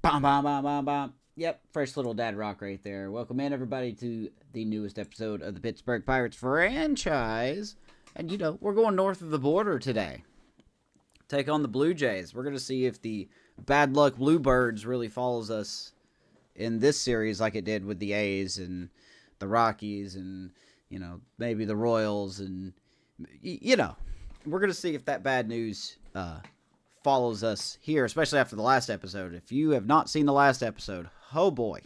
Bom, bom, bom, bom, bom. Yep, fresh little dad rock right there. Welcome in, everybody, to the newest episode of the Pittsburgh Pirates franchise. And, we're going north of the border today. Take on the Blue Jays. We're going to see if the bad luck Bluebirds really follows us in this series like it did with the A's and the Rockies and, maybe the Royals. And, we're going to see if that bad news follows us here, especially after the last episode. If you have not seen the last episode, oh boy,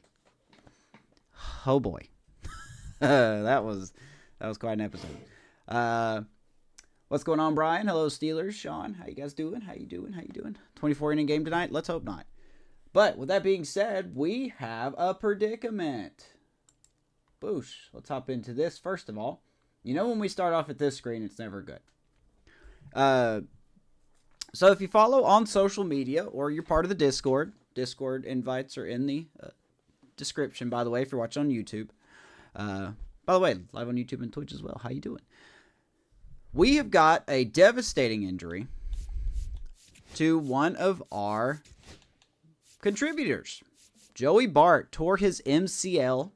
that was quite an episode. What's going on, Brian? Hello, Steelers. Sean, how you guys doing? How you doing? 24 inning game tonight. Let's hope not. But with that being said, we have a predicament. Boosh. Let's hop into this. First of all, when we start off at this screen, it's never good. So if you follow on social media or you're part of the Discord invites are in the description, by the way, if you're watching on YouTube. By the way, live on YouTube and Twitch as well. How you doing? We have got a devastating injury to one of our contributors. Joey Bart tore his MCL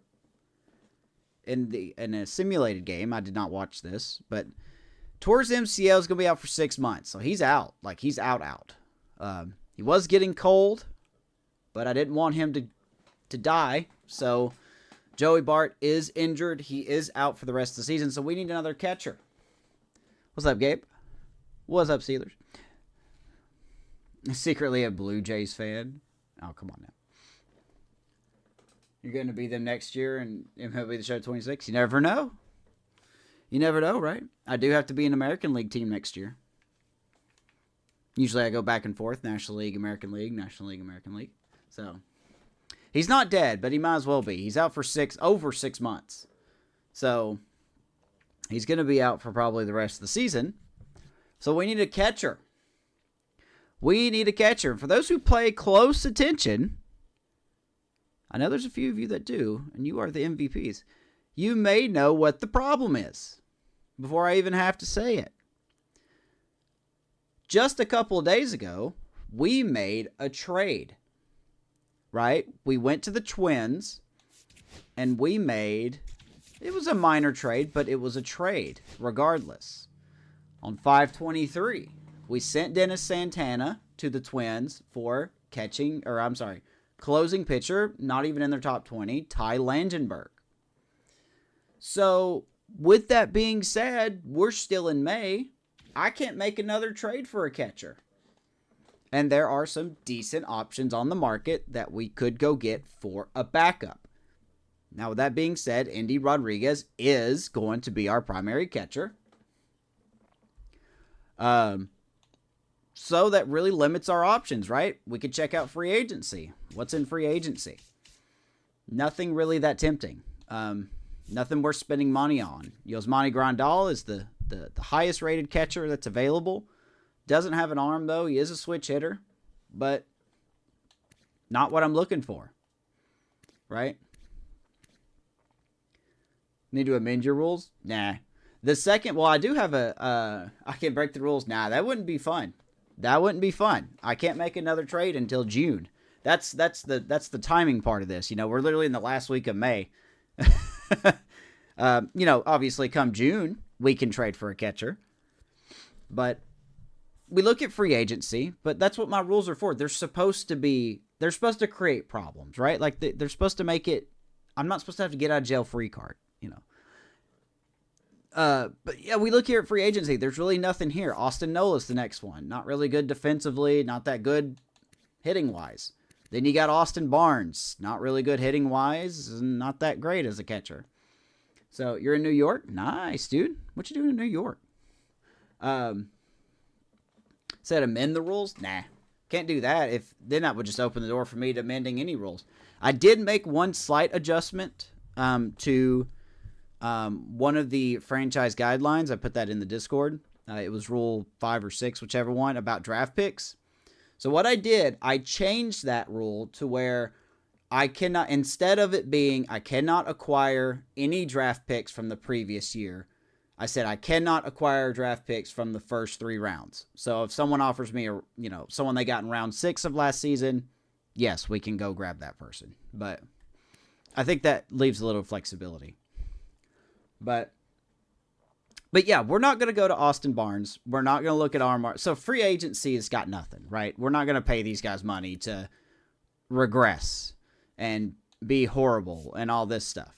in a simulated game. I did not watch this, but tore his MCL, is going to be out for 6 months. So he's out. He's out. He was getting cold, but I didn't want him to die. So Joey Bart is injured. He is out for the rest of the season. So we need another catcher. What's up, Gabe? What's up, Steelers? Secretly a Blue Jays fan. Oh, come on now. You're going to be them next year and MLB The Show 26? You never know. You never know, right? I do have to be an American League team next year. Usually I go back and forth. National League, American League, National League, American League. So, he's not dead, but he might as well be. He's out for over 6 months. So, he's going to be out for probably the rest of the season. So, we need a catcher. And for those who pay close attention, I know there's a few of you that do, and you are the MVPs. You may know what the problem is before I even have to say it. Just a couple of days ago, we made a trade, right? We went to the Twins, and it was a minor trade, but it was a trade regardless. On 5/23, we sent Dennis Santana to the Twins for closing pitcher, not even in their top 20, Ty Langenberg. So, with that being said, we're still in May. I can't make another trade for a catcher. And there are some decent options on the market that we could go get for a backup. Now, with that being said, Indy Rodriguez is going to be our primary catcher. So that really limits our options, right? We could check out free agency. What's in free agency? Nothing really that tempting. Nothing worth spending money on. Yasmani Grandal is the highest rated catcher that's available. Doesn't have an arm, though. He is a switch hitter, but not what I'm looking for, right? Need to amend your rules? Nah. I do have I can break the rules. Nah, that wouldn't be fun. I can't make another trade until June. That's the timing part of this. We're literally in the last week of May. Obviously come June, we can trade for a catcher. But we look at free agency, but that's what my rules are for. They're supposed to create problems, right? Like they're supposed to make it, I'm not supposed to have to get out of jail free card, But yeah, we look here at free agency. There's really nothing here. Austin Nola's the next one. Not really good defensively, not that good hitting wise. Then you got Austin Barnes. Not really good hitting wise, not that great as a catcher. So you're in New York? Nice, dude. What you doing in New York? Said amend the rules? Nah. Can't do that. Then that would just open the door for me to amending any rules. I did make one slight adjustment to one of the franchise guidelines. I put that in the Discord. It was rule 5 or 6, whichever one, about draft picks. So what I did, I changed that rule to where I cannot, instead of it being I cannot acquire any draft picks from the previous year, I said I cannot acquire draft picks from the first 3 rounds. So if someone offers me someone they got in round 6 of last season, yes, we can go grab that person. But I think that leaves a little flexibility. But yeah, we're not going to go to Austin Barnes. We're not going to look at Armar. So free agency has got nothing, right? We're not going to pay these guys money to regress and be horrible and all this stuff.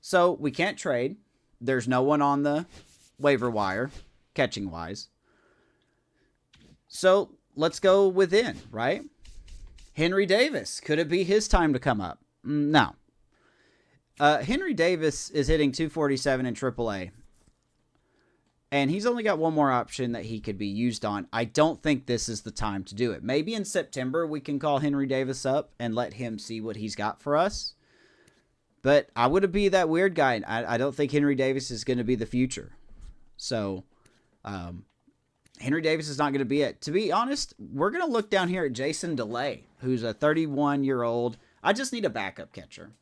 So we can't trade. There's no one on the waiver wire, catching wise. So let's go within, right? Henry Davis. Could it be his time to come up? No. Henry Davis is hitting 247 in AAA. And he's only got one more option that he could be used on. I don't think this is the time to do it. Maybe in September we can call Henry Davis up and let him see what he's got for us. But I would be that weird guy. I don't think Henry Davis is going to be the future. So, Henry Davis is not going to be it. To be honest, we're going to look down here at Jason DeLay, who's a 31-year-old. I just need a backup catcher.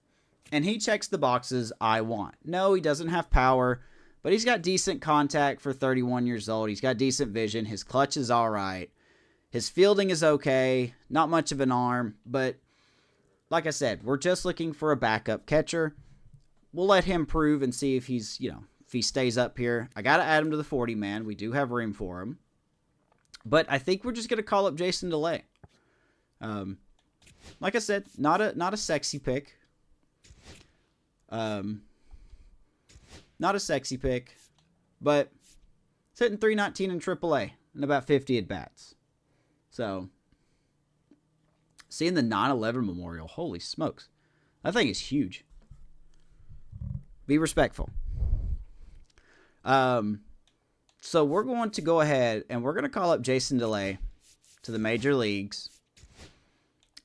And he checks the boxes I want. No, he doesn't have power, but he's got decent contact for 31 years old. He's got decent vision. His clutch is all right. His fielding is okay. Not much of an arm, but like I said, we're just looking for a backup catcher. We'll let him prove and see if he's, if he stays up here. I got to add him to the 40-man. We do have room for him. But I think we're just going to call up Jason DeLay. Like I said, not a sexy pick. Not a sexy pick, but it's hitting 319 in AAA and about 50 at bats. So, seeing the 9/11 memorial, holy smokes, that thing is huge. Be respectful. So we're going to go ahead and we're going to call up Jason DeLay to the major leagues,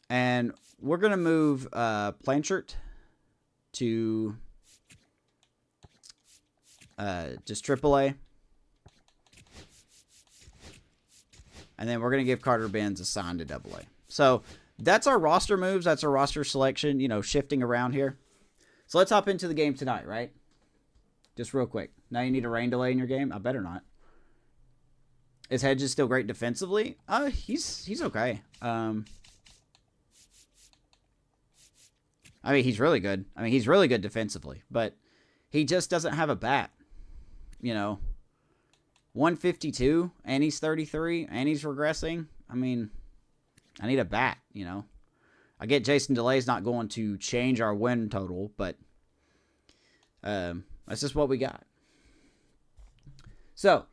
and we're going to move Blanchard to just AAA. And then we're going to give Carter Benz a sign to AA. So that's our roster moves. That's our roster selection, shifting around here. So let's hop into the game tonight, right? Just real quick. Now you need a rain delay in your game? I better not. Is Hedges still great defensively? He's okay. He's really good. He's really good defensively, but he just doesn't have a bat. 152, and he's 33, and he's regressing. I need a bat, I get Jason DeLay's not going to change our win total, but that's just what we got. So,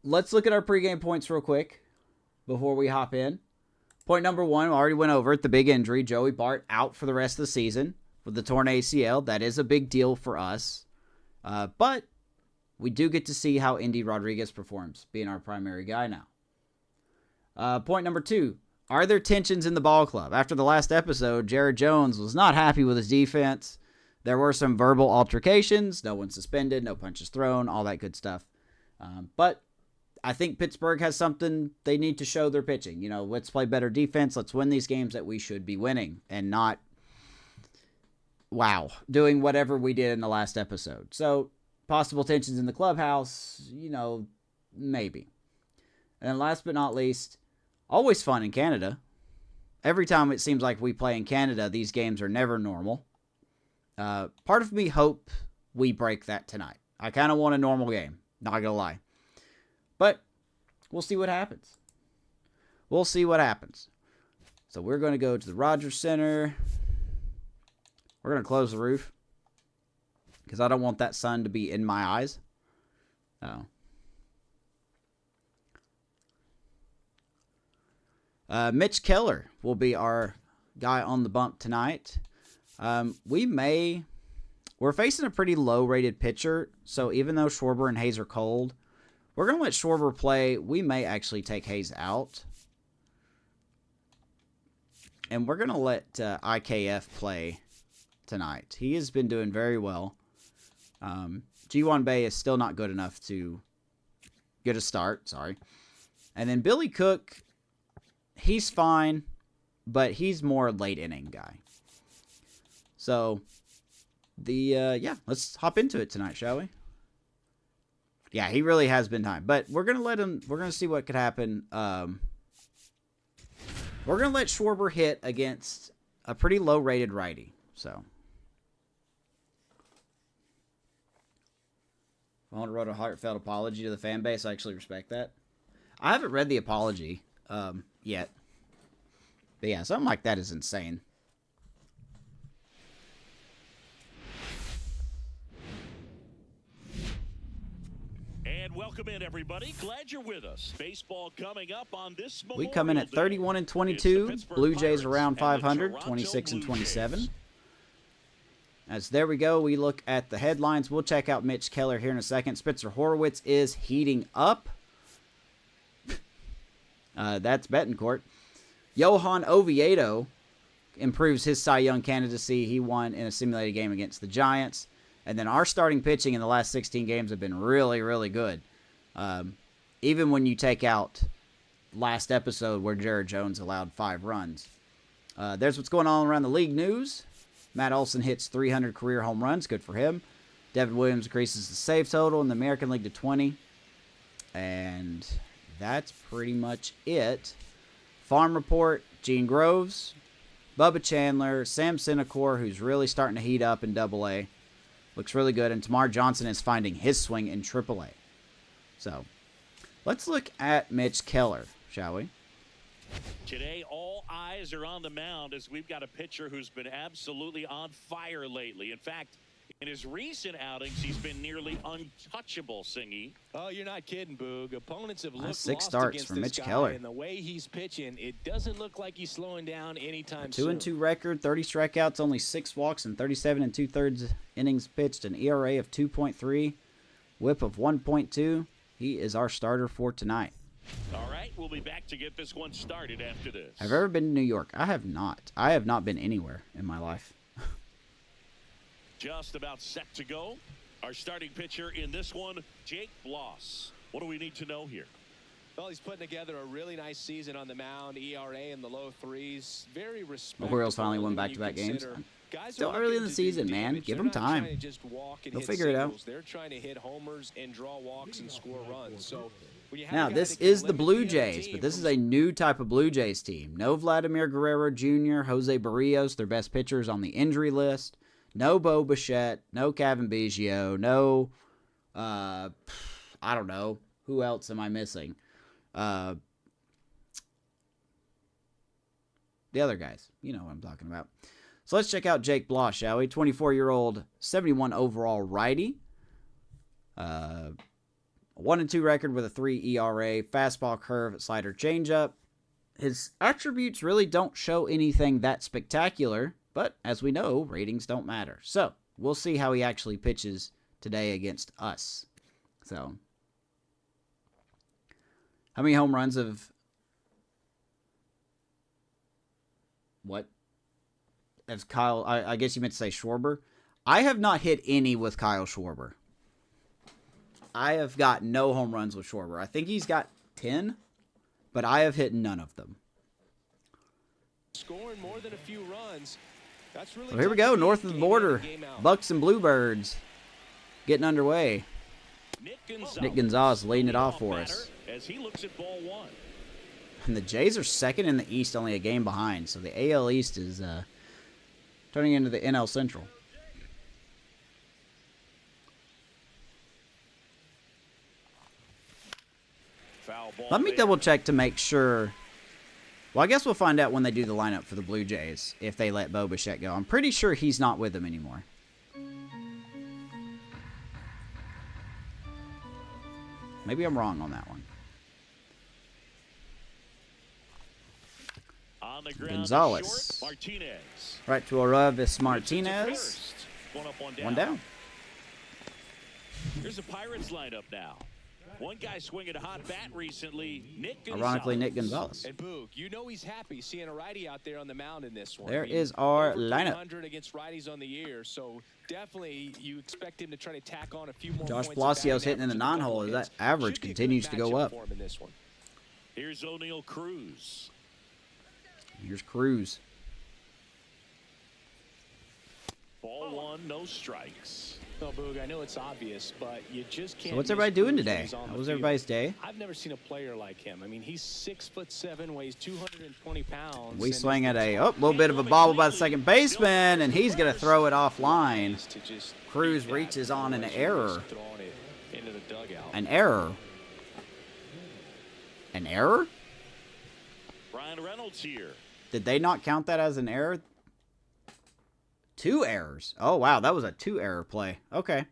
let's look at our pregame points real quick before we hop in. Point number 1, we already went over it, the big injury. Joey Bart out for the rest of the season with the torn ACL. That is a big deal for us. But we do get to see how Indy Rodriguez performs, being our primary guy now. Point number 2, are there tensions in the ball club? After the last episode, Jared Jones was not happy with his defense. There were some verbal altercations. No one suspended, no punches thrown, all that good stuff. But I think Pittsburgh has something they need to show their pitching. Let's play better defense. Let's win these games that we should be winning and not, doing whatever we did in the last episode. So, possible tensions in the clubhouse, maybe. And then last but not least, always fun in Canada. Every time it seems like we play in Canada, these games are never normal. Part of me hope we break that tonight. I kind of want a normal game, not going to lie. But we'll see what happens. We'll see what happens. So we're going to go to the Rogers Center. We're going to close the roof because I don't want that sun to be in my eyes. Mitch Keller will be our guy on the bump tonight. We're facing a pretty low-rated pitcher, so even though Schwarber and Hayes are cold, we're going to let Schwarber play. We may actually take Hayes out. And we're going to let IKF play tonight. He has been doing very well. G1 Bay is still not good enough to get a start. Sorry. And then Billy Cook, he's fine, but he's more a late inning guy. So, let's hop into it tonight, shall we? Yeah, he really has been time. But we're going to let him, we're going to see what could happen. We're going to let Schwarber hit against a pretty low-rated righty. So, I wrote a heartfelt apology to the fan base. I actually respect that. I haven't read the apology yet. But yeah, something like that is insane. And welcome in, everybody. Glad you're with us. Baseball coming up on this We come in at 31-22. Blue Jays around 500, 26-27. As there we go, we look at the headlines. We'll check out Mitch Keller here in a second. Spencer Horwitz is heating up. That's Betancourt. Johan Oviedo improves his Cy Young candidacy. He won in a simulated game against the Giants. And then our starting pitching in the last 16 games have been really, really good. Even when you take out last episode where Jared Jones allowed 5 runs. There's what's going on around the league news. Matt Olson hits 300 career home runs. Good for him. Devin Williams increases the save total in the American League to 20. And that's pretty much it. Farm Report, Gene Groves, Bubba Chandler, Sam Sinecor, who's really starting to heat up in Double-A. Looks really good. And Tamar Johnson is finding his swing in Triple-A. So, let's look at Mitch Keller, shall we? Today, all eyes are on the mound as we've got a pitcher who's been absolutely on fire lately. In fact, in his recent outings, he's been nearly untouchable, Singy. Oh, you're not kidding, Boog. Opponents have looked 6 lost starts against for this Mitch guy, Keller. and the way he's pitching, it doesn't look like he's slowing down anytime 2-2 record, 30 strikeouts, only 6 walks, and 37 2/3 innings pitched. An ERA of 2.3, WHIP of 1.2. He is our starter for tonight. All right, we'll be back to get this one started after this. Have I ever been to New York? I have not. I have not been anywhere in my life. Just about set to go. Our starting pitcher in this one, Jake Bloss. What do we need to know here? Well, he's putting together a really nice season on the mound. ERA in the low 3s. Very respectable. The Orioles finally won back-to-back games. Still early in the season, man. Give them time. They'll figure it out. They're trying to hit homers and draw walks and score runs. So now, this is the Blue Jays, but this is a new type of Blue Jays team. No Vladimir Guerrero Jr., Jose Barrios, their best pitchers on the injury list. No Bo Bichette, no Kevin Biggio, no, I don't know. Who else am I missing? The other guys. You know what I'm talking about. So let's check out Jake Bloss, shall we? 24-year-old, 71 overall righty. 1-2 record with a 3 ERA, fastball, curve, slider, changeup. His attributes really don't show anything that spectacular, but as we know, ratings don't matter. So we'll see how he actually pitches today against us. So, how many home runs have... What? As Kyle... I guess you meant to say Schwarber. I have not hit any with Kyle Schwarber. I have got no home runs with Schwarber. I think he's got 10, but I have hit none of them. Scoring more than a few runs. That's really well, here we go, north of the border. Bucks and Bluebirds getting underway. Nick Gonzalez leading it off for us. As he looks at ball 1. And the Jays are second in the East, only a game behind. So the AL East is turning into the NL Central. Let me double check to make sure. Well, I guess we'll find out when they do the lineup for the Blue Jays, if they let Bo Bichette go. I'm pretty sure he's not with them anymore. Maybe I'm wrong on that one. On the ground, Gonzalez. Short, Martinez. Right to Aravis Martinez. One down. Here's the Pirates lineup now. One guy swinging a hot bat recently, Nick Gonzalez. Ironically, Nick Gonzalez. And Boog, you know he's happy seeing a righty out there on the mound in this one. There is our over lineup. 200 against righties on the year, so definitely you expect him to try to tack on a few more Josh points. Palacios hitting in the non-hole as that average continues to go up. Here's O'Neal Cruz. Here's Cruz. Ball 1, no strikes. No, Boog, I know it's obvious, but you just can't. So what's everybody doing miss Cruz when today? he's on How the was field. everybody's day? I've never seen a player like him. I mean, he's 6'7", weighs 220 pounds. We and swing is at a the little bit of a bobble by the second baseman, and he's going to throw it offline. to just Cruz beat that reaches on an situation, error. just throwing it into the dugout. An error. An error? Brian Reynolds here. Did they not count that as an error? 2 errors. Oh, wow. That was a 2-error play. Okay.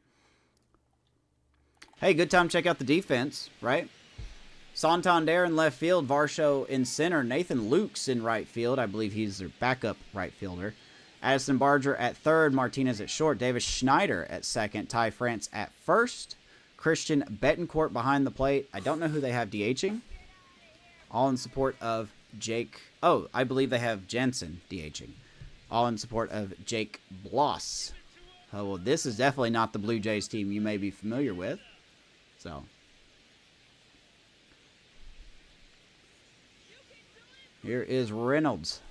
Hey, good time to check out the defense, right? Santander in left field. Varsho in center. Nathan Lukes in right field. I believe he's their backup right fielder. Addison Barger at third. Martinez at short. Davis Schneider at second. Ty France at first. Christian Betancourt behind the plate. I don't know who they have DHing. All in support of Jake. Oh, I believe they have Jensen DHing. All in support of Jake Bloss. Oh, well, this is definitely not the Blue Jays team you may be familiar with. So. Here is Reynolds.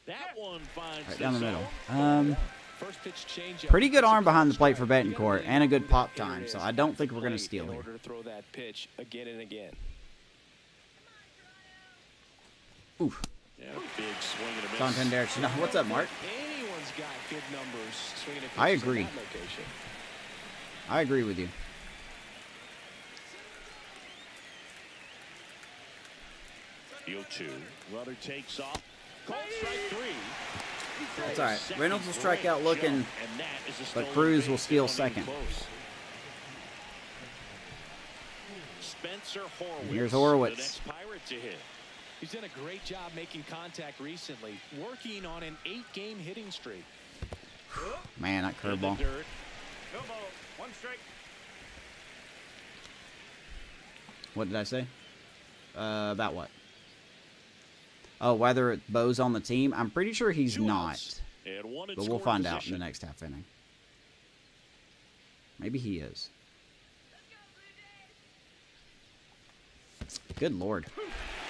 That one finds Right down the zone. middle. First pitch change Pretty good arm behind the plate for Betancourt and a good pop time, so I don't think we're going to steal in here. order to throw that pitch again and again. Oof. Yeah, big swing and a miss. Santander. What's up, Mark? Anyone's got good numbers swinging at I pitches in agree. that location. I agree with you. Deal 2. Runner takes off. Called strike 3. That's all right. Reynolds will strike out looking, And that is a but stolen Cruz will base. steal They don't even second. close. Spencer Horwitz. Here's Horwitz. The next Pirate to hit. He's done a great job making contact recently, working on an 8-game hitting streak. Man, that In the curveball. dirt. No ball. 1 strike. What did I say? About what? Oh, whether Bo's on the team? I'm pretty sure he's 2 not. outs and 1 in But we'll scoring find out in position. the next half inning. Maybe he is. Good Lord.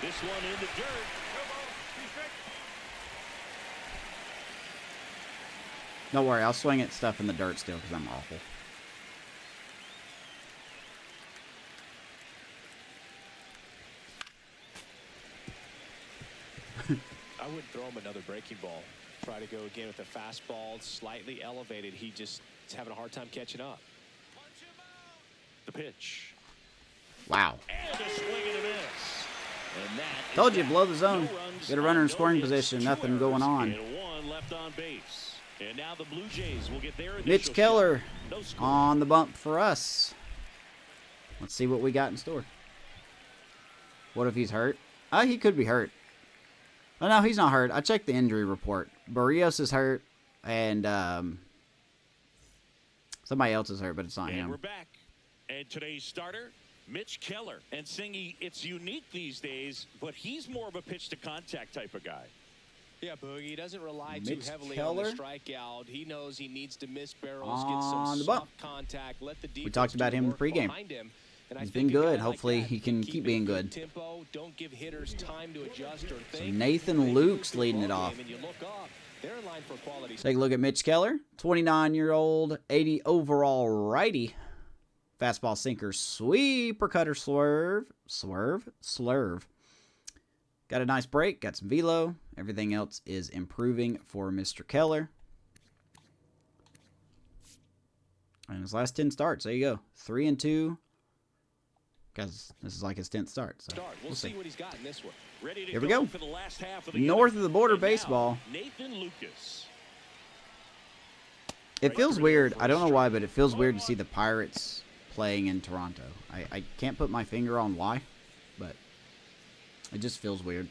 This one in the dirt. No ball. 3 strike. Don't worry, I'll swing at stuff in the dirt still because I'm awful. I wouldn't throw him another breaking ball. Try to go again with a fastball, slightly elevated. He just is having a hard time catching up. The pitch. Wow. And a swing and a miss. And that is Told you, that. blow the zone. No runs Get a runner in on scoring no hits, position. 2 Nothing going errors, on. And 1 left on base. And now the Blue Jays will get their initial Mitch Keller shot. No score. on the bump for us. Let's see what we got in store. What if he's hurt? He could be hurt. Oh, no, he's not hurt. I checked the injury report. Barrios is hurt, and somebody else is hurt, but it's not And we're him. back. And today's starter, Mitch Keller. And Singy, it's unique these days, but he's more of a pitch-to-contact type of guy. Yeah, Boogie, he doesn't rely Mitch too heavily Keller on the strikeout. He knows he needs to miss barrels, on get the some bump. soft contact, let the defense talked about do him in work the pregame. behind him. And I He's think been a guy good. like Hopefully that he can keep keep it being in good. Tempo, don't give hitters time to adjust or So think. Nathan They Luke's go through leading the it ball off. game and you look up, they're in line for quality. Take a look at Mitch Keller, 29-year-old, 80 overall righty. Fastball sinker, sweeper cutter, slurve. Got a nice break, got some velo. Everything else is improving for Mr. Keller. And his last 10 starts, there you go. 3-2. Because this is like his 10th start. So We'll see what he's got in this one. Ready to Here we go. for the last half of the North inning. of the border And now, baseball. Nathan Lucas. It feels weird. I don't know why, but it feels weird to see the Pirates playing in Toronto. I can't put my finger on why, but it just feels weird.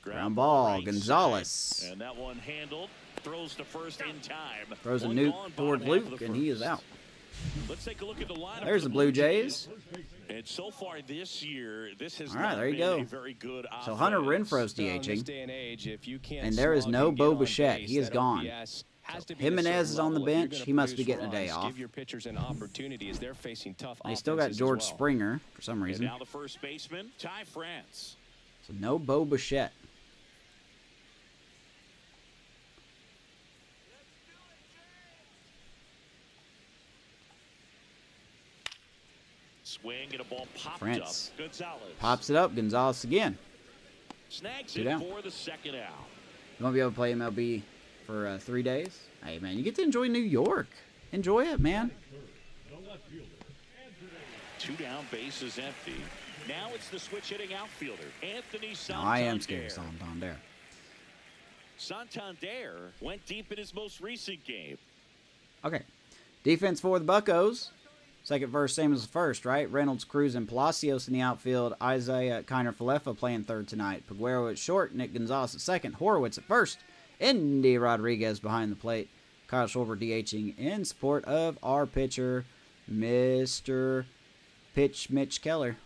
Ground ball, right Gonzalez. side. And that one handled. Throws to first in time. Throws a One nuke gone, toward bottom half of Luke, the and he is first. out. Let's take a look at the lineup. There's for the Blue Jays. And so far this year, this has All right, not there you been go. a very good offense. So Hunter Renfro's Well, in this DHing. day and age, if you can't And there is slug no and get Bo on Bichette. base, He is that gone. OPS has So to be at a Jimenez certain is on the level if you're bench. gonna He must be produce getting a day runs. off. Give your pitchers an opportunity as they're facing tough They still got offenses as George well. Springer for some And reason. now the first baseman, Ty France. So no Bo Bichette. Swing and a ball popped France up. Gonzalez pops it up. Gonzalez again. snags Two it down. for the second out. You won't be able to play MLB for 3 days. Hey, man, you get to enjoy New York. Enjoy it, man. 2 down, base is empty. Now it's the switch hitting outfielder, Anthony Now, Santander. I am scared of Santander. Santander went deep in his most recent game. Okay. Defense for the Buccos. Second verse, same as the first, right? Reynolds, Cruz, and Palacios in the outfield. Isaiah Kiner-Falefa playing third tonight. Peguero at short. Nick Gonzalez at second. Horowitz at first. Andy Rodriguez behind the plate. Kyle Schwarber DHing in support of our pitcher, Mr. Mitch Keller.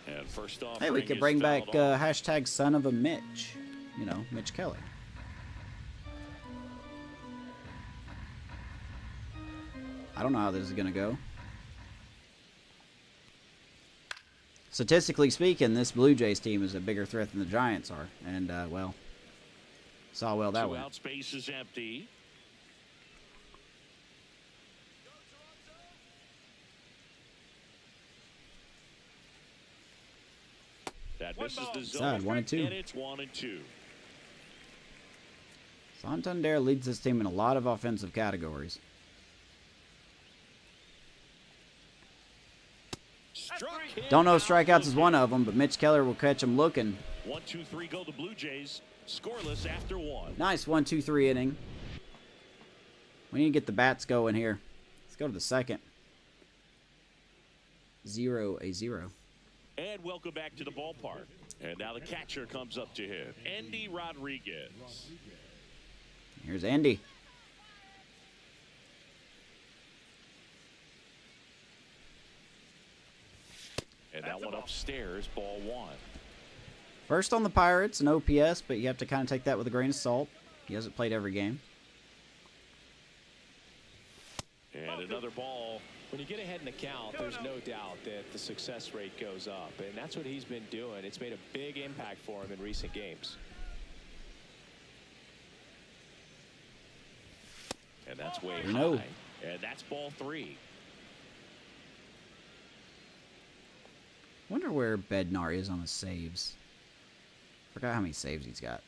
And first off, Hey, we could bring back hashtag son of a Mitch. You know, Mitch Keller. I don't know how this is going to go. Statistically speaking, this Blue Jays team is a bigger threat than the Giants are. And, well, saw well that 2 went. out, space is empty. That misses the zone. Side, 1-2. And it's 1-2. Santander leads this team in a lot of offensive categories. Struck him Don't know if out strikeouts is one looking. of them, but Mitch Keller will catch him looking. 1-2-3 go the Blue Jays. Scoreless after 1. Nice 1-2-3 inning. We need to get the bats going here. Let's go to the second. 0-0. And welcome back to the ballpark. And now the catcher comes up to him, Andy Rodriguez. Here's Andy. And that one upstairs, ball 1. First on the Pirates, an OPS, but you have to kind of take that with a grain of salt. He hasn't played every game. And another ball. When you get ahead in the count, there's no doubt that the success rate goes up, and that's what he's been doing. It's made a big impact for him in recent games. And that's way No. high. And that's ball 3. Wonder where Bednar is on the saves. Forgot how many saves he's got.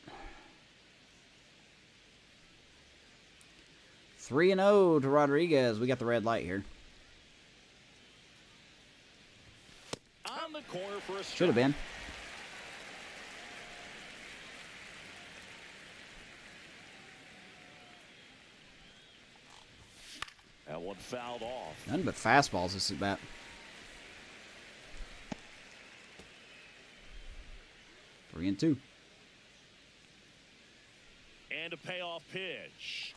3-0 to Rodriguez. We got the red light here. On the corner for a strike. Should have been. That one fouled off. None but fastballs this at bat. 3-2. And a payoff pitch.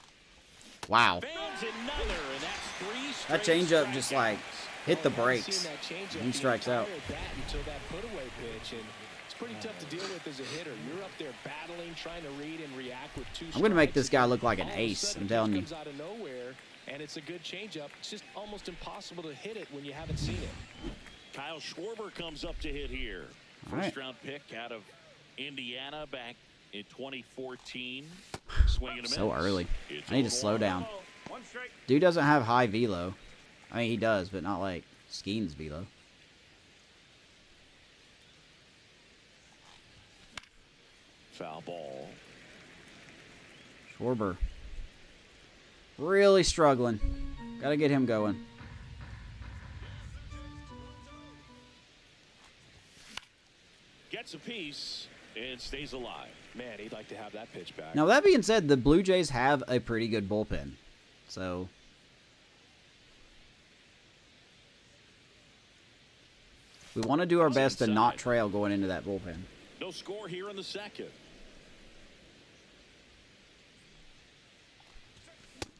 Wow. Fans another, and that's 3 That straight changeup just like hit the Well, I haven't brakes. seen that changeup He be strikes out. entire at bat until that put-away pitch, and it's pretty tough to deal with as a hitter. You're up there battling, trying to read and react with 2 I'm going to make strikes. this guy look like an All of a ace. sudden, I'm a telling pitch you. comes out of nowhere, and it's a good changeup. It's just almost impossible to hit it when you haven't seen it. Kyle Schwarber comes up to hit here. All right. First-round pick out of Indiana back in 2014. Swing and a miss. So early. It's I need to 0-1. slow down. 1 strike. Dude doesn't have high velo. I mean, he does, but not like Skeen's velo. Foul ball. Schwarber. Really struggling. Got to get him going. Gets a piece and stays alive. Man, he'd like to have that pitch back. Now, that being said, the Blue Jays have a pretty good bullpen. So, we want to do our best to not trail going into that bullpen. No score here in the second.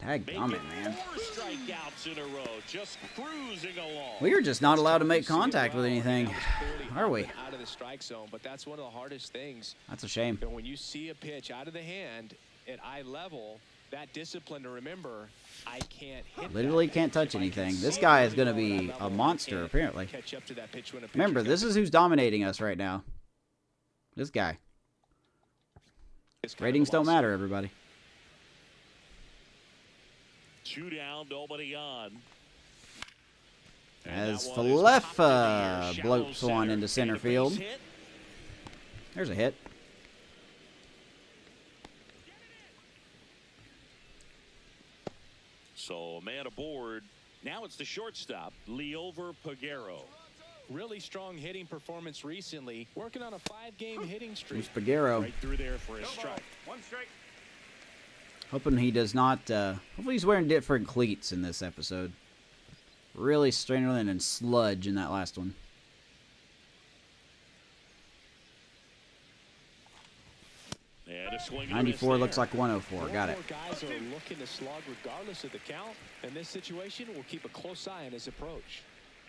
Dadgummit, man. 4 strikeouts in a row, just cruising along. We are just not allowed to make See it contact with well. anything, That was clearly are up we? and out of the strike zone, but that's one of the hardest things. That's a shame. And when you see a pitch out of the hand at eye level, that discipline to remember, I can't hit Literally that can't touch pitch. If I anything. can This see guy it is going to really low be at that a level, monster, I apparently. catch up to that pitch when a pitcher's Remember, gonna this is who's dominating us right now. This guy. It's kind of Ratings a don't loss. matter, everybody. 2 down, nobody on. And As that one is popped to the air, Falefa shallow bloats one into center And a base field. hit. There's a hit. So a man aboard. Now it's the shortstop, Leover Peguero. Really strong hitting performance recently. Working on a 5-game hitting streak. There's Peguero. Right through there for a No ball. strike. 1 strike. Hoping he does not, hopefully he's wearing different cleats in this episode. Really straining and sludge in that last one. And a swing and a 94 miss looks there. like 104. Got it. More guys are looking to slug regardless of the count. In this situation, we'll keep a close eye on his approach.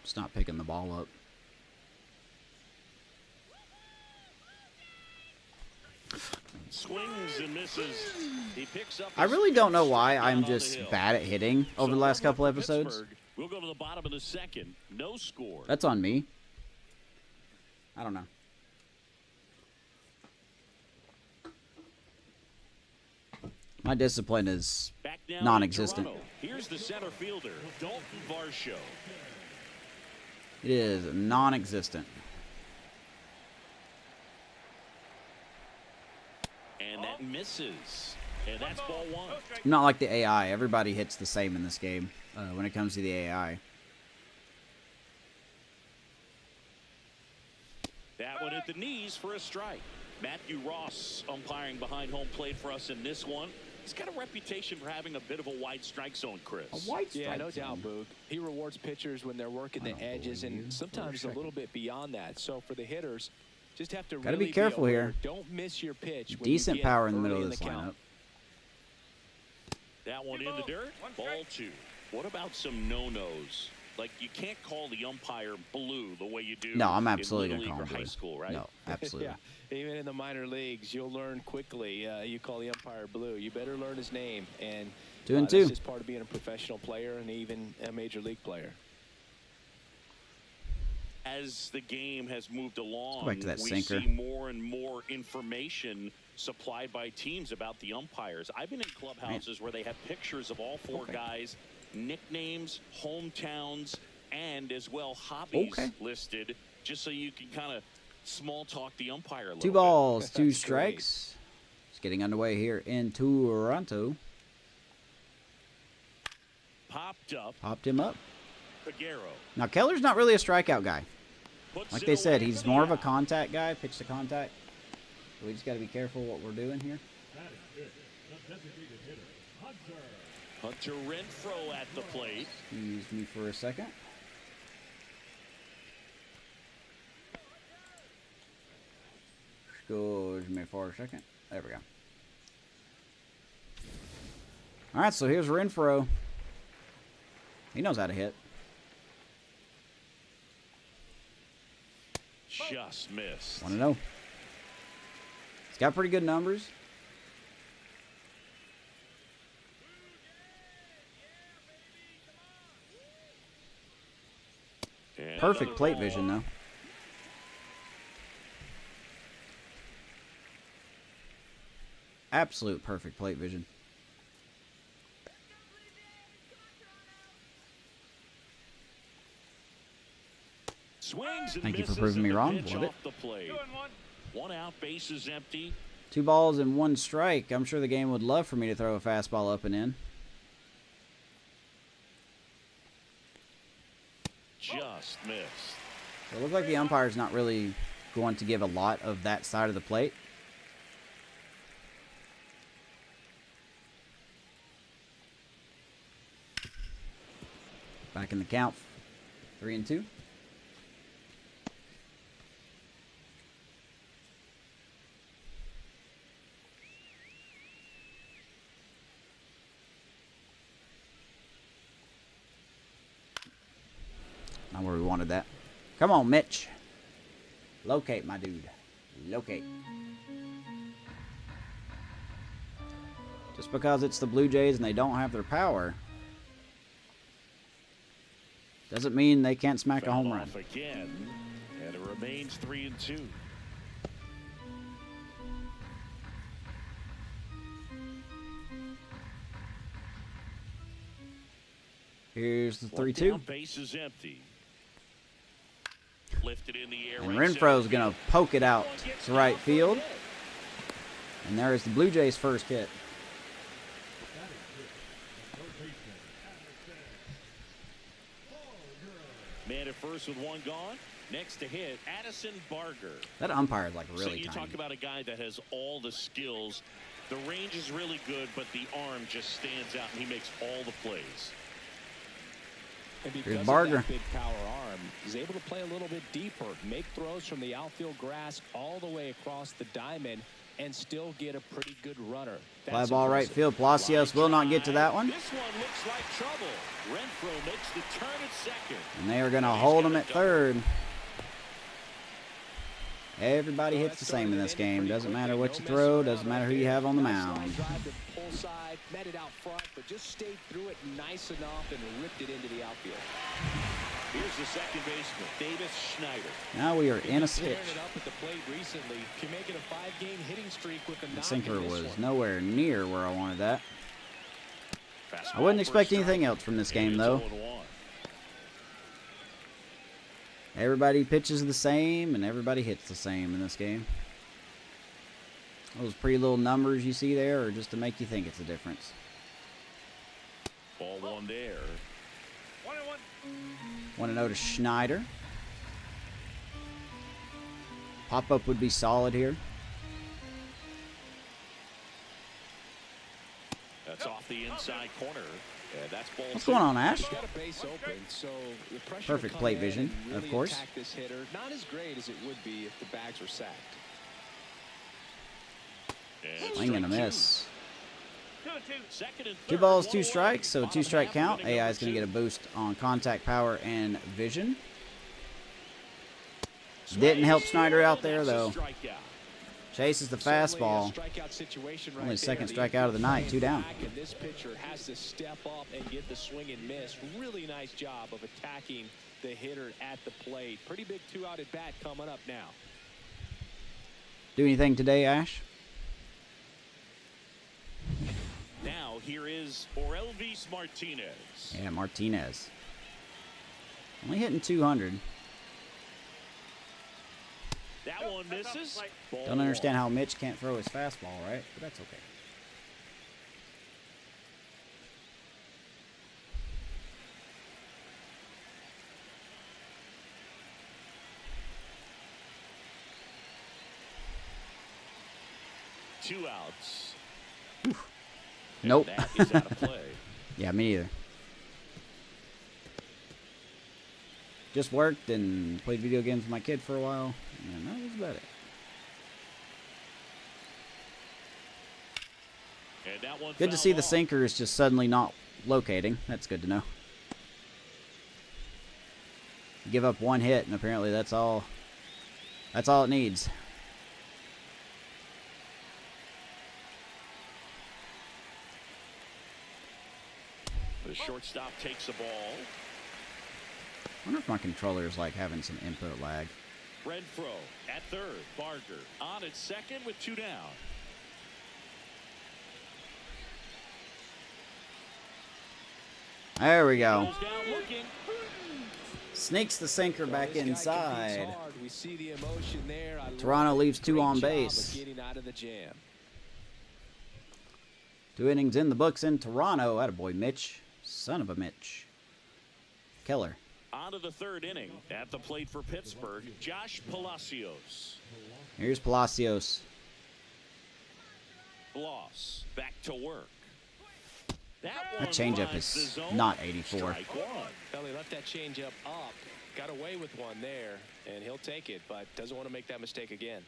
Just not picking the ball up. Swings and misses. He picks up. I his really don't know fifth why strikeout I'm on the just hill. bad at hitting over So the last one couple left for episodes. Pittsburgh. We'll go to the bottom of the second. No score. That's on me. I don't know. My discipline is Back now in non-existent. Toronto. Here's the center fielder, Dalton Varsho. It is non-existent. And that misses. And that's ball one. No strike. I'm not like the AI. Everybody hits the same in this game when it comes to the AI. That one at the knees for a strike. Matthew Ross umpiring behind home plate for us in this one. He's got a reputation for having a bit of a wide strike zone, Chris. white Yeah, no doubt, Boog. He rewards pitchers when they're working the edges and sometimes a little bit beyond that. So for the hitters, just have to Gotta really be careful aware. here. Don't miss your pitch. when you Decent get power in the early middle of this count. lineup. That one in the dirt. One Ball strike. 2. What about some no-nos? Like, you can't call the umpire blue the way you do No, I'm in absolutely Little going to League call or him high blue. school, right? No, absolutely. Yeah, even in the minor leagues, you'll learn quickly. You call the umpire blue. You better learn his name. And 2 and that's 2. just part of being a professional player and even a major league player. As the game has moved along, back to that we sinker. see more and more information supplied by teams about the umpires. I've been in clubhouses where they have pictures of all 4 guys, nicknames, hometowns, and as well hobbies listed, just so you can kind of small talk the umpire a little 2 bit. balls, 2 That's strikes. It's getting underway here in Toronto. Popped up, Popped him up. Peguero. Now, Keller's not really a strikeout guy. Puts Like it they said, away he's for the more of a out. contact guy, pitch to contact. So we just got to be careful what we're doing here. Hunter Renfroe at the plate. Excuse me for a second. Excuse me for a second. There we go. All right, so here's Renfroe. He knows how to hit. Just missed. 1-0. He's got pretty good numbers. And Perfect another plate ball. vision, though. Absolute perfect plate vision. Swings and Thank you for misses, proving me and the wrong. pitch Love it. off the plate. 2 and 1. 1 out, base is empty. 2 balls and 1 strike. I'm sure the game would love for me to throw a fastball up and in. Just missed. So it looks like the umpire's not really going to give a lot of that side of the plate. Back in the count. 3-2. Not where we wanted that. Come on, Mitch. Locate, my dude. Locate. Just because it's the Blue Jays and they don't have their power doesn't mean they can't smack a home run. Off again, and it remains 3-2. Here's the 3-2. Base is empty. Lifted in the air. And Renfro's going to poke it out to right field. And there is the Blue Jays' first hit. Man at first with one gone. Next to hit, Addison Barger. That umpire is like So really you tiny. talk about a guy that has all the skills. The range is really good, but the arm just stands out, and he makes all the plays. And because Here's of Barger. that big power arm, he's able to play a little bit deeper, make throws from the outfield grass all the way across the diamond, and still get a pretty good runner. Fly ball right field. Palacios will not get to that one. This one looks like trouble. Renfro makes the turn at second. And they are going to hold him at third. Everybody hits the same in this game. Doesn't matter what you throw. Doesn't matter who you have on the mound. Drive to pull side, met it out front, but just stayed through it nice enough and ripped it into the outfield. Here's the second baseman, Davis Schneider. Now we are in a stitch. Tearing it up at the plate recently, can make it a 5-game hitting streak with a The knock sinker in this was one. nowhere near where I wanted that. Fastball I wouldn't expect first anything strike. else from this And game, it's though. 0-1. Everybody pitches the same, and everybody hits the same in this game. Those pretty little numbers you see there are just to make you think it's a difference. Ball one there. 1-1. 1-0 to Schneider. Pop-up would be solid here. That's off the inside corner. And that's ball What's two. going on, Ash? He's got a base open, so the pressure to Perfect come plate in vision, and of really course. attack this hitter, not as great as it would be if the bags were sacked. And Swing and a strike miss. 2-2. Second and Two third, balls, 1 two away. strikes, so Bottom two-strike half count. of inning AI is going to number get a boost on contact power and vision. two. Didn't help Swing. Schneider out there, That's a though. strikeout. Chases the Certainly a fastball. strikeout situation right Only there. second The strikeout of the night, infield 2 down. back, and this pitcher has to step up and get the swing and miss. Really nice job of attacking the hitter at the plate. Pretty big 2-out at bat coming up now. Do anything today, Ash? Now here is Orelvis Martinez. Yeah, Martinez. Only hitting 200. That one misses. Ball Don't understand one. how Mitch can't throw his fastball, right? But that's okay. Two outs. Nope. And that is out of play. Yeah, me either. Just worked and played video games with my kid for a while. And that was about it. And that one Good to fouled see the off. sinker is just suddenly not locating. That's good to know. You give up one hit, and apparently that's all it needs. The shortstop takes the ball. I wonder if my controller is like having some input lag. Renfro at third. Barger on at second with 2 down. There we go. Goes down looking. Sneaks the sinker back This guy inside. competes hard. We see the emotion there. I Toronto love it. leaves 2 Great on job of base. getting out of the jam. 2 innings in the books in Toronto. Attaboy, Mitch. Son of a Mitch. Keller. On to the third inning. At the plate for Pittsburgh, Josh Palacios. Here's Palacios. Bloss back to work. That changeup finds is the zone. not 84. Strike one. Well, he left that changeup up. Got away with one there, and he'll take it, but doesn't want to make that mistake again.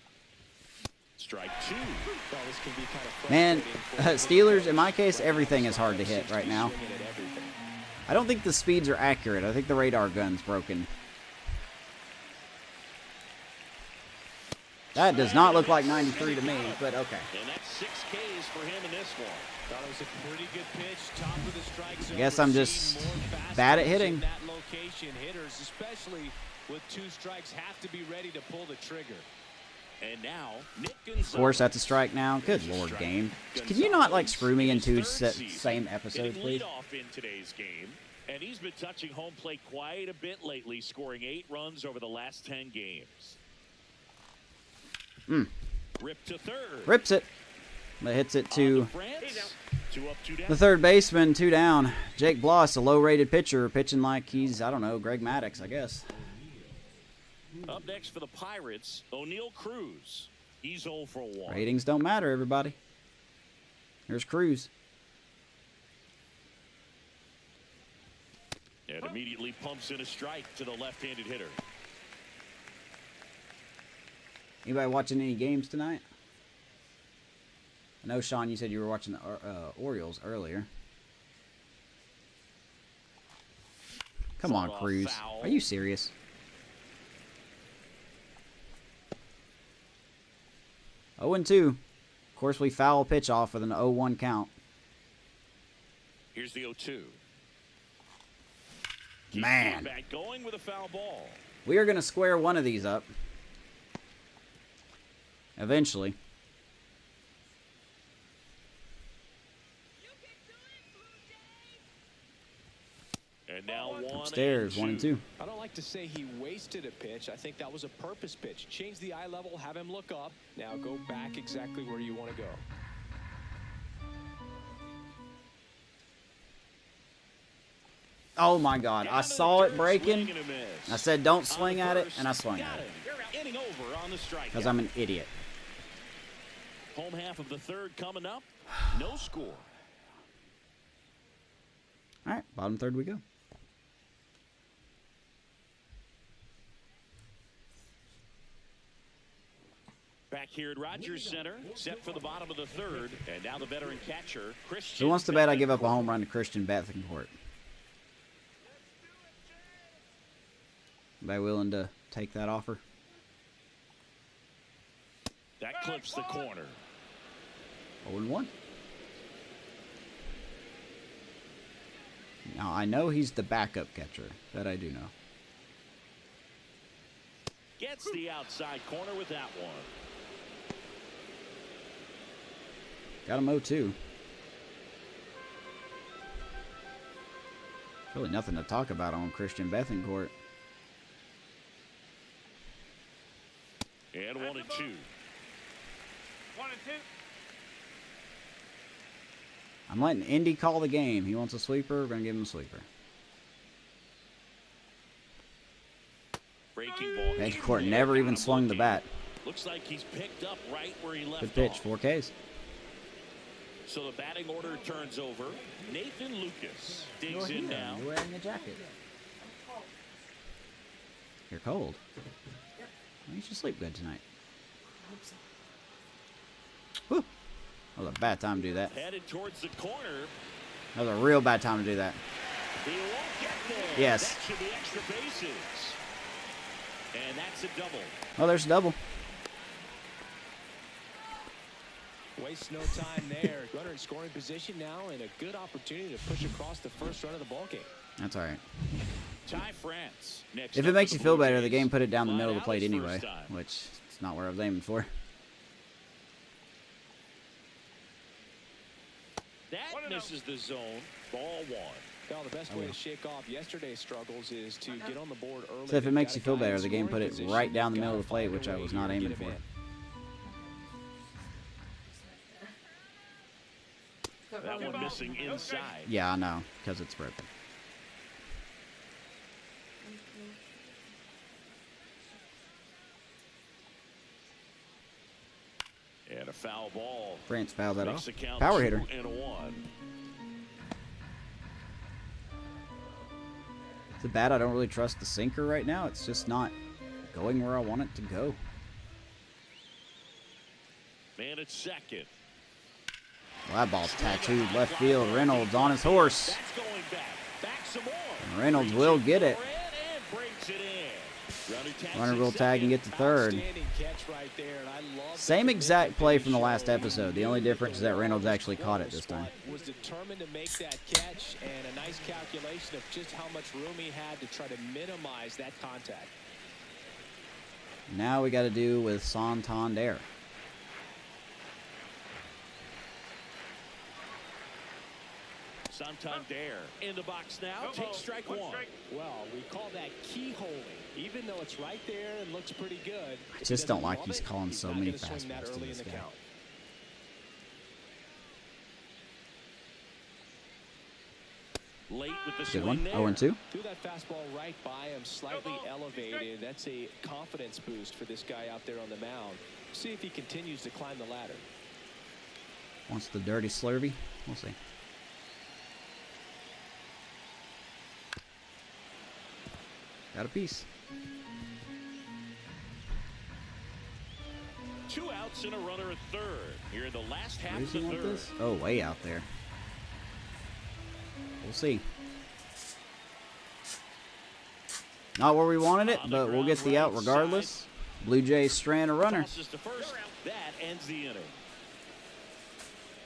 Strike 2. Well, this can be kind of Man, frustrating for Steelers, in my case, everything is hard to hit right now. Swinging at everything. I don't think the speeds are accurate. I think the radar gun's broken. That does not look like 93 to me, but okay. And that's 6 Ks for him in this one. Thought it was a pretty good pitch, top of the strike zone. I guess I'm just bad at hitting. That location, hitters, especially with 2 strikes, have to be ready to pull the trigger. And now, Nick Of course, that's a strike now. Good Lord, game. Can you not, like, screw me in 2 same episodes, please? Lead off in today's game, and he's been touching home plate quite a bit lately, scoring 8 runs over the last 10 games. Rip to third. Rips it. But hits it to France. 2 up, 2 down. the third baseman, 2 down. Jake Bloss, a low-rated pitcher, pitching like he's, I don't know, Greg Maddux, I guess. Up next for the Pirates, O'Neal Cruz. He's 0 for 1. Ratings don't matter, everybody. Here's Cruz. And immediately pumps in a strike to the left-handed hitter. Anybody watching any games tonight? I know, Sean, you said you were watching the Orioles earlier. Come on, Cruz. Are you serious? Oh and 2. Of course, we foul pitch off with an 0-1 count. Here's the 0-2. Man. Back going with a foul ball. We are going to square one of these up. Eventually. And now 1 Upstairs, 1 and 2. I don't like to say he wasted a pitch. I think that was a purpose pitch. Change the eye level, have him look up. Now go back exactly where you want to go. Oh my God. I saw it breaking. I said don't swing at it, and I swung at it. Inning over on the strike. Because I'm an idiot. Home half of the third coming up. No score. All right, bottom third we go. Back here at Rogers Center, set for the bottom of the third, and now the veteran catcher, Christian. Who wants to bet I give up a home run to Christian Bethencourt? Anybody willing to take that offer? That clips the corner. 0-1. Now, I know he's the backup catcher. That I do know. Gets the outside corner with that one. Got him 0-2. Really nothing to talk about on Christian Bethencourt. And 1 and 2. 1 and 2. I'm letting Indy call the game. He wants a sweeper. We're going to give him a sweeper. Breaking ball. Bethencourt never even swung the bat. Looks like he's picked up right where he left Good pitch. off. 4 Ks. So the batting order turns over. Nathan Lucas digs in now. You're wearing a jacket. You're cold. Well, you should sleep good tonight. Whew. That was a bad time to do that. Headed towards the corner. That was a real bad time to do that. He won't get there. Yes. That should be extra bases. And that's a double. Oh, there's a double. Waste no time there. Runner in scoring position now, and a good opportunity to push across the first run of the ballgame. That's all right. Ty France. Next If up it makes for you the feel Blue better, Jays. the game put it down the Fly middle of the out plate his anyway, first time. which it's not where I was aiming for. That misses the zone. Ball 1. Well, the best way to shake off yesterday's struggles is to get on the board early. So if it You've makes got you a feel guy in better, the game scoring put it position. right down the You've middle of gotta the plate, find a which I way was here not to aiming get him for. in. That one missing inside. Yeah, I know, because it's broken. And a foul ball. France fouled that Makes off. the count Power hitter. 2-1. It's a bat I don't really trust the sinker right now. It's just not going where I want it to go. Man at second. Well, that ball's tattooed left field. Reynolds on his horse. That's going back. Back some more. And Reynolds will get it. And brings it in. Runner Runner will tag and get to third. Outstanding catch right there, and I love Same that exact play from the show. last episode. The only difference is that Reynolds actually caught it this time. Was determined to make that catch, and a nice calculation of just how much room he had to try to minimize that contact. Now we got to do with Santander. Santander in the box now. No Take ball. strike One one. strike. Well, we call that key holding. Even though it's right there and looks pretty good, I just don't like he's calling so many fastballs fastballs to early this in the guy. count. Late with the Good swing one. there. 0-2. Threw that fastball right by him, slightly elevated. That's a confidence boost for this guy out there on the mound. See if he continues to climb the ladder. Wants the dirty slurvy. We'll see. Got a piece. 2 outs and a runner at third. Here in the last half Where of does he the want third. this? Oh, way out there. We'll see. Not where we wanted it, but we'll get the out regardless. Blue Jays strand a runner. Tosses to first. That ends the inning.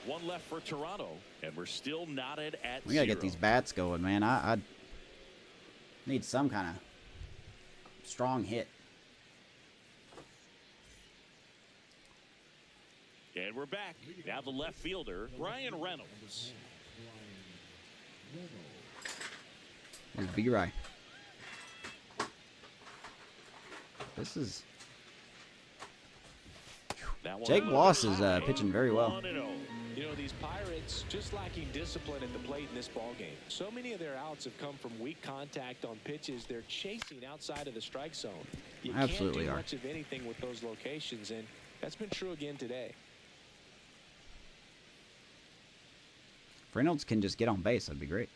One left for Toronto, and we're still knotted at We gotta 0. get these bats going, man. I need some kind of strong hit. And we're back. Now the left fielder, Ryan Reynolds. Here's B-Rye. This is... That one Jake up. Bloss is pitching very well. 1-0. You know, these Pirates just lacking discipline at the plate in this ballgame. So many of their outs have come from weak contact on pitches they're chasing outside of the strike zone. You Absolutely can't do are. much of anything with those locations, and that's been true again today. If Reynolds can just get on base, that'd be great.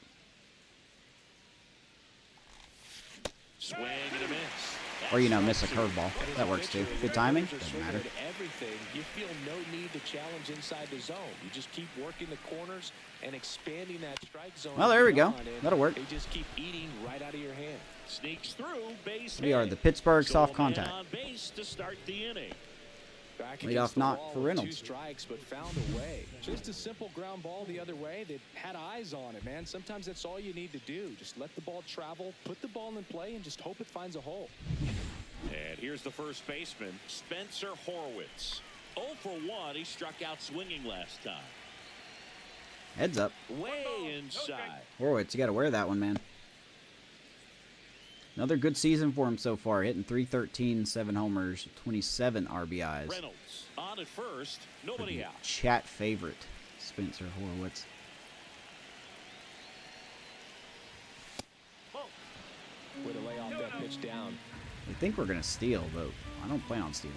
Swing and a miss. Or, you know, miss a curveball. That works too. Good timing, doesn't matter. Everything. You feel no need to challenge inside the zone. You just keep working the corners and expanding that strike zone. Well, there we go. beyond, and That'll work. They just keep eating right out of your hand. Sneaks through, base We are hit. the Pittsburgh So soft a man contact. on base to start the inning. Back Leadoff against the knock wall for with Reynolds. 2 strikes, but found a way. Just a simple ground ball the other way that had eyes on it, man. Sometimes that's all you need to do. Just let the ball travel, put the ball in play, and just hope it finds a hole. And here's the first baseman, Spencer Horwitz. 0 for 1. He struck out swinging last time. Heads up. Way inside. Horowitz, you got to wear that one, man. Another good season for him so far. Hitting .313, 7 homers, 27 RBIs. Reynolds on at first. Nobody out. Chat favorite, Spencer Horowitz. Way to lay off that pitch down. I think we're going to steal, but I don't plan on stealing.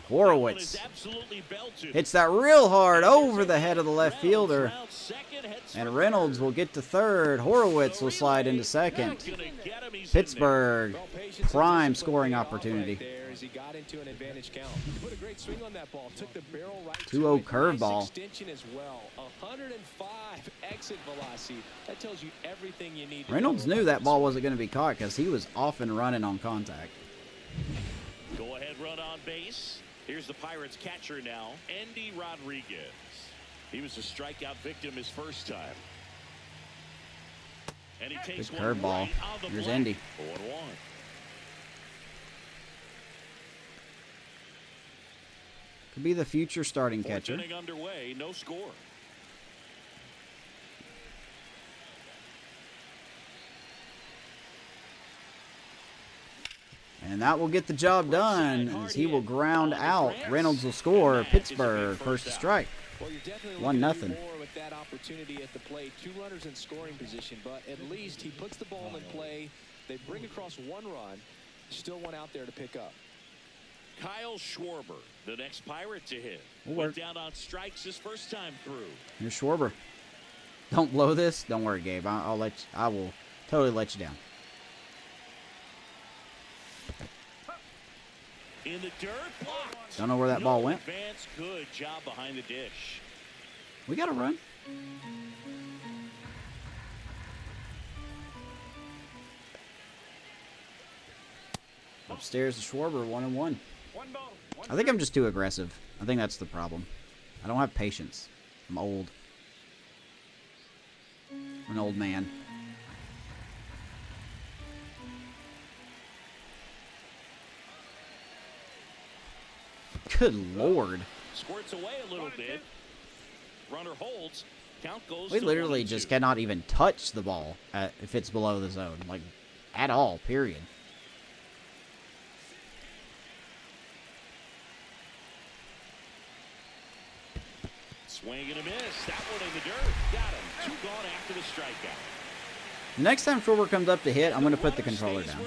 Horowitz hits that real hard over the head of the left fielder. And Reynolds will get to third. Horowitz will slide into second. Pittsburgh, prime scoring opportunity. 2-0 curveball. Reynolds knew that ball wasn't going to be caught because he was off and running on contact. Go ahead, run on base. Here's the Pirates catcher now, Andy Rodriguez. He was a strikeout victim his first time. And he takes Good one curveball. right on the Here's black. Andy. 0-1. Could be the future starting Fourth catcher. inning underway, no score. And that will get the job done as he will ground out. Reynolds will score. Pittsburgh first to strike. Well, you're definitely 1-0. looking more with that opportunity at the plate. 2 runners in scoring position, but at least he puts the ball in play. They bring across 1 run. Still 1 out there to pick up. Kyle Schwarber, the next Pirate to hit. Will Went work. down on strikes his first time through. Here's Schwarber. Don't blow this. Don't worry, Gabe. I will totally let you down. In the dirt, blocked. Don't know where that ball went. Advance, good job behind the dish. We got to run. Upstairs to Schwarber, 1-1. One ball. One I think I'm just too aggressive. I think that's the problem. I don't have patience. I'm old. I'm an old man. Good lord. Squirts away a little bit. Runner holds. Count goes We to literally 1-2. just cannot even touch the ball if it's below the zone. Like, at all, period. Swing and a miss. That one in the dirt. Got him. 2 gone after the strikeout. Next time Schwarber comes up to hit, I'm going to put the controller down.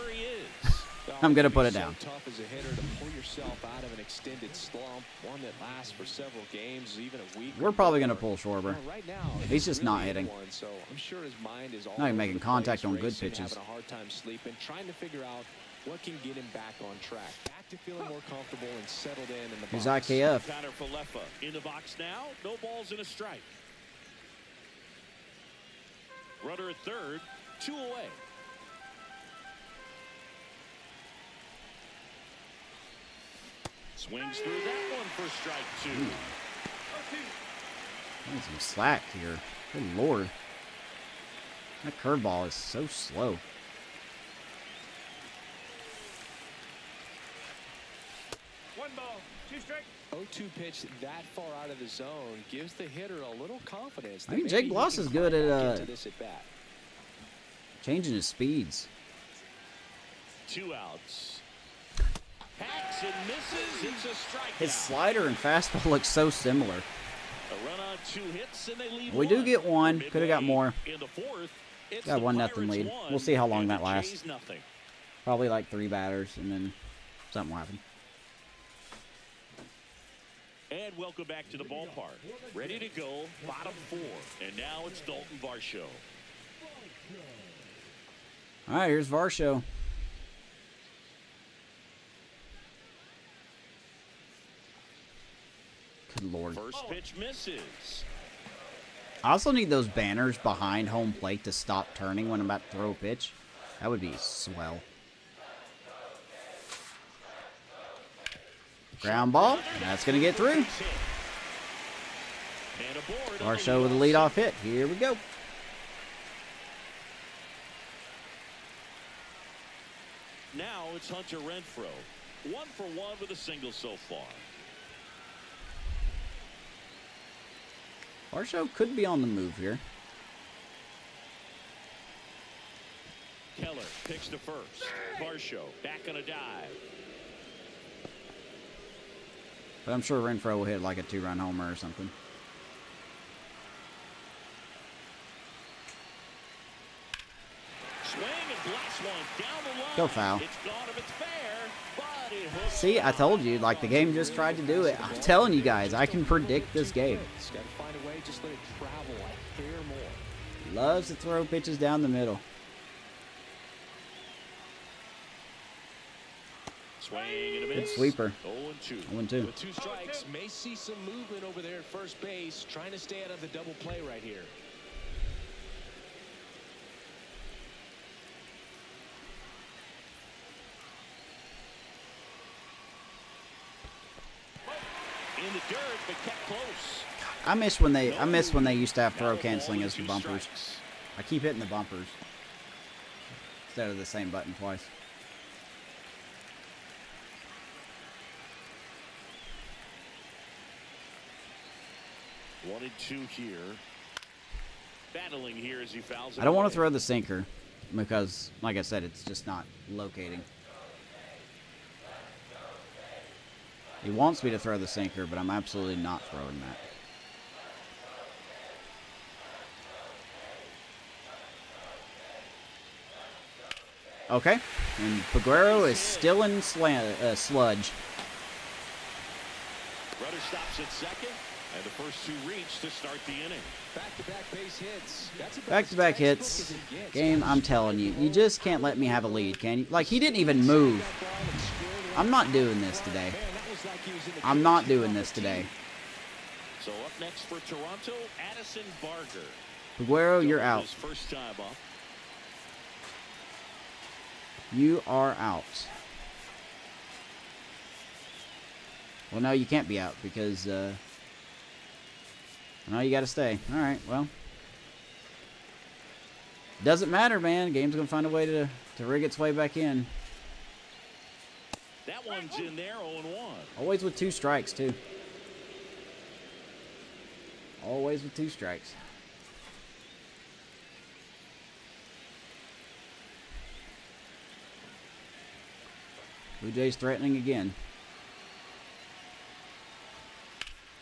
I'm going to put it down. So tough as a hitter to pull yourself out of an extended slump, one that lasts for several games, even a week. We're probably going to pull Schwarber. Right now, He's just not hitting. One, so I'm sure his mind is all Not even over making the contact place, on good racing, pitches. Having a hard time sleeping, trying to figure out what can get him back on track, back to feeling more comfortable and settled in the Here's box. IKF. Connor Falefa in the box now. No balls and a strike. Runner at third. 2 away. Swings through that one for strike 2. Getting some slack here. Good lord. That curveball is so slow. One ball. 2 strike. 0-2 pitch that far out of the zone gives the hitter a little confidence. I think that Jake maybe he Bloss can is good climb back at, into this at bat. Changing his speeds. 2 outs. Hacks and misses. It's a strikeout. His slider and fastball look so similar. A run on 2 hits and they lead We do get one. Could have got Midway more. in the 4th. It's Got the 1-0 Pirates lead. 1 We'll see how long and that the lasts. Jays nothing. Probably like 3 batters, and then something will happen. And welcome back to the ballpark. Ready to go, bottom 4. And now it's Dalton Varsho. All right, here's Varsho. Good lord. First pitch misses. I also need those banners behind home plate to stop turning when I'm about to throw a pitch. That would be swell. Ground ball. That's going to get through. And aboard on Varsho with a leadoff hit. Here we go. Now it's Hunter Renfroe. 1 for 1 with a single so far. Varsho could be on the move here. Keller picks to first. Varsho back on a dive. But I'm sure Renfroe will hit like a 2-run homer or something. Swing and blast one down the line. Go foul. It's gone if it's fair, but it hooks. See, I told you, like the game just tried to do it. I'm telling you guys, I can predict this game. It's got to find a way, just let it travel a hair more. Loves to throw pitches down the middle. Swing and a Good miss. sweeper. 0-2. 1-2. With 2 strikes, may see some movement over there at first base, trying to stay out of the double play right here. In the dirt, but kept close. I miss when they used to have throw canceling as the bumpers. I keep hitting the bumpers instead of the same button twice. One and 2 here. Battling here as he fouls it I don't want away. to throw the sinker because, like I said, it's just not locating. He wants me to throw the sinker, but I'm absolutely not throwing that. Okay, and Peguero is still in sludge. Rudder stops at second, and the first 2 reach to start the inning. Back-to-back base hits. That's about Back-to-back as hits. textbook as it gets. Game, I'm telling you, you just can't let me have a lead, can you? Like, he didn't even move. I'm not doing this today. Man, that was like he was in the I'm not cage doing with this today. So up next for Toronto, Addison Barger. Peguero, you're out. His first time up. You are out. Well, no, you can't be out because, no, you got to stay. All right, well. Doesn't matter, man. Game's going to find a way to rig its way back in. That one's in there, 0-1. Always with 2 strikes, too. Always with 2 strikes. Blue Jays threatening again.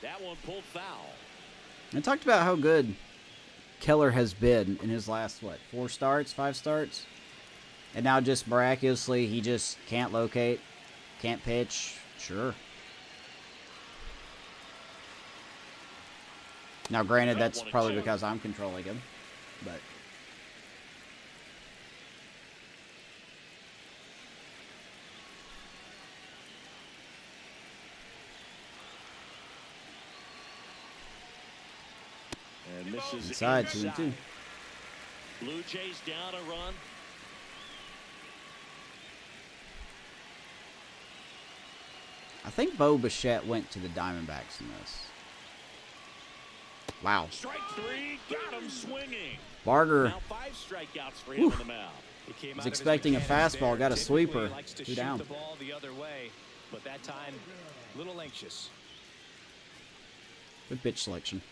That one pulled foul. I talked about how good Keller has been in his last, what, 4 starts, 5 starts? And now just miraculously, he just can't locate, can't pitch. Sure. Now, granted, that's probably because I'm controlling him, but... And this is Inside, 2-2. Blue Jays down a run. I think Bo Bichette went to the Diamondbacks in this. Wow. Strike 3, got him swinging. Barger Now 5 strikeouts for him on the mound. was expecting a fastball, got a sweeper. 2 down. The ball the other way, but that time, a little anxious. Good pitch selection.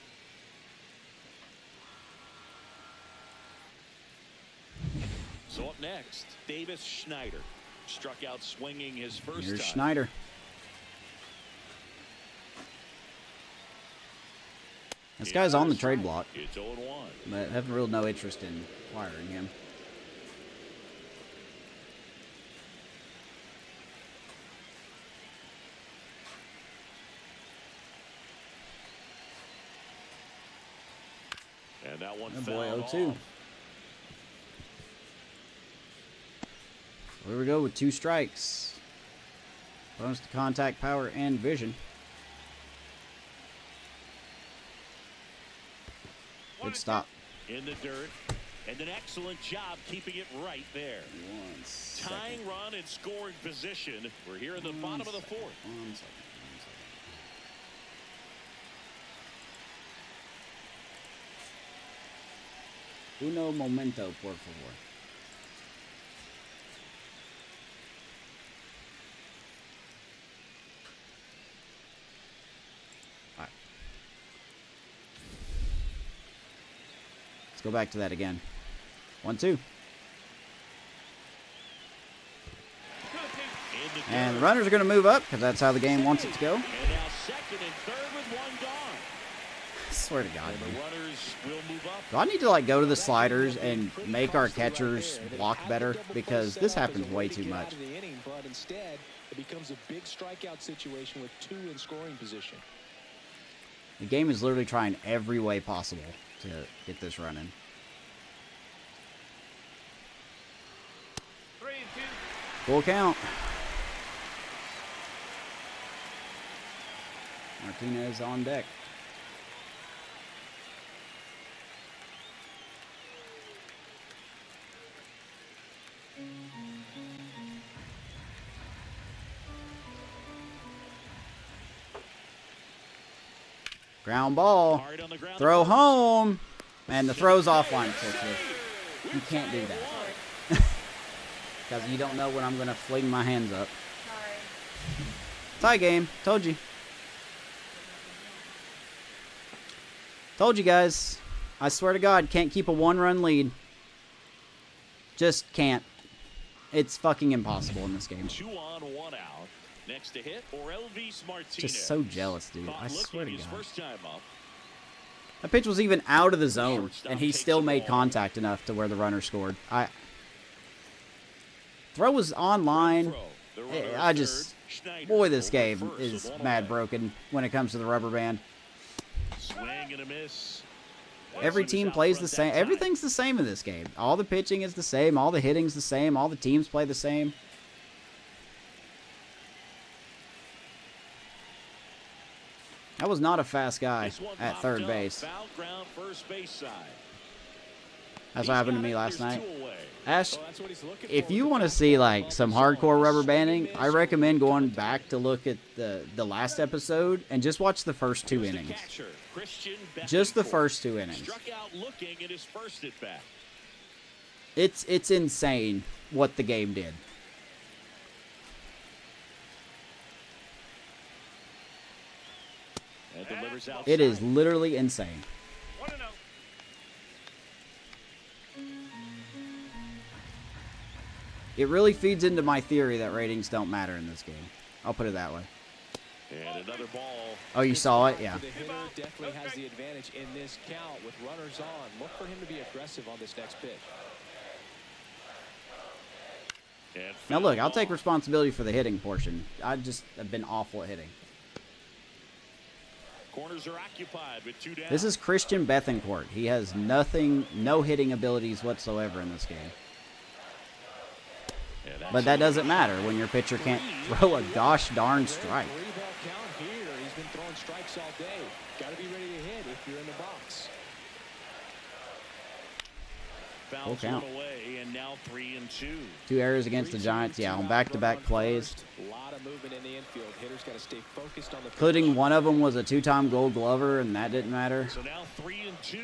So up next, Davis Schneider. Struck out swinging his first Here's time. Schneider. This guy's on the trade block, It's 0-1. but I have real no interest in acquiring him. And that one Oh boy, fouled 0-2. off. Here we go with 2 strikes. Bonus to contact, power, and vision. Good stop. In the dirt. And an excellent job keeping it right there. Tying run and scoring position. We're here in the bottom of the 4th. 1 second. Uno momento, por favor. All right. Let's go back to that again. 1-2. And the runners are going to move up because that's how the game wants it to go. And now second and third with 1 gone. I swear to God, The man. runners will move up. Do I need to like go to the sliders and make our catchers block better? Because this happens way too much. But instead, it becomes a big strikeout situation with 2 in scoring position. The game is literally trying every way possible to get this running. 3-2. Full count. Martinez on deck. Ground ball. Hard on the ground. Throw home. And the throw's offline quickly. You can't do that. Because you don't know when I'm going to fling my hands up. Tie game. Told you. Told you guys. I swear to God, can't keep a 1-run lead. Just can't. It's fucking impossible in this game. 2 on, 1 out. Next to hit, Orelvis Martinez. Just so jealous, dude. Caught I swear to looking his God. first time up. That pitch was even out of the zone, Shortstop and he takes still the made ball. contact enough to where the runner scored. Throw was online. Throw. The runner I at just, third, Schneider boy, this over game first is with 1 mad away. broken when it comes to the rubber band. Swing and a miss. Every He was team out plays front the that same. time. Everything's the same in this game. All the pitching is the same. All the hitting's the same. All the teams play the same. That was not a fast guy This one at popped third up. base. Foul ground, first base side. That's what happened to me last night. Ash, Well, that's what he's looking if for. you Good want to effort see there. like Ball some is on. hardcore rubber Swing banding, and I miss. recommend going back to look at the last episode and just watch the first 2 Here's the innings. catcher, Christian Just the Bethencourt. first 2 innings. Struck out looking at his first at bat. It's insane what the game did. And delivers outside. It is literally insane. 1-0. It really feeds into my theory that ratings don't matter in this game. I'll put it that way. And another ball. Oh, you saw it? Yeah. The hitter definitely has the advantage in this count with runners on. Look for him to be aggressive on this next pitch. And Now look, I'll foul take ball. responsibility for the hitting portion. I just have been awful at hitting. Corners are occupied with 2 down. This is Christian Bethencourt. He has no hitting abilities whatsoever in this game. And that's But that doesn't matter when your pitcher can't throw a gosh darn strike. 3-ball count here. He's been throwing strikes all day. Got to be ready to hit if you're in the box. fouls count. one away, and now 3-2. 2 errors against the Giants, yeah, on back-to-back plays. A lot of movement in the infield. Hitters got to stay focused on the Including pitch. one of them was a 2-time Gold Glover, and that didn't matter. So now 3-2.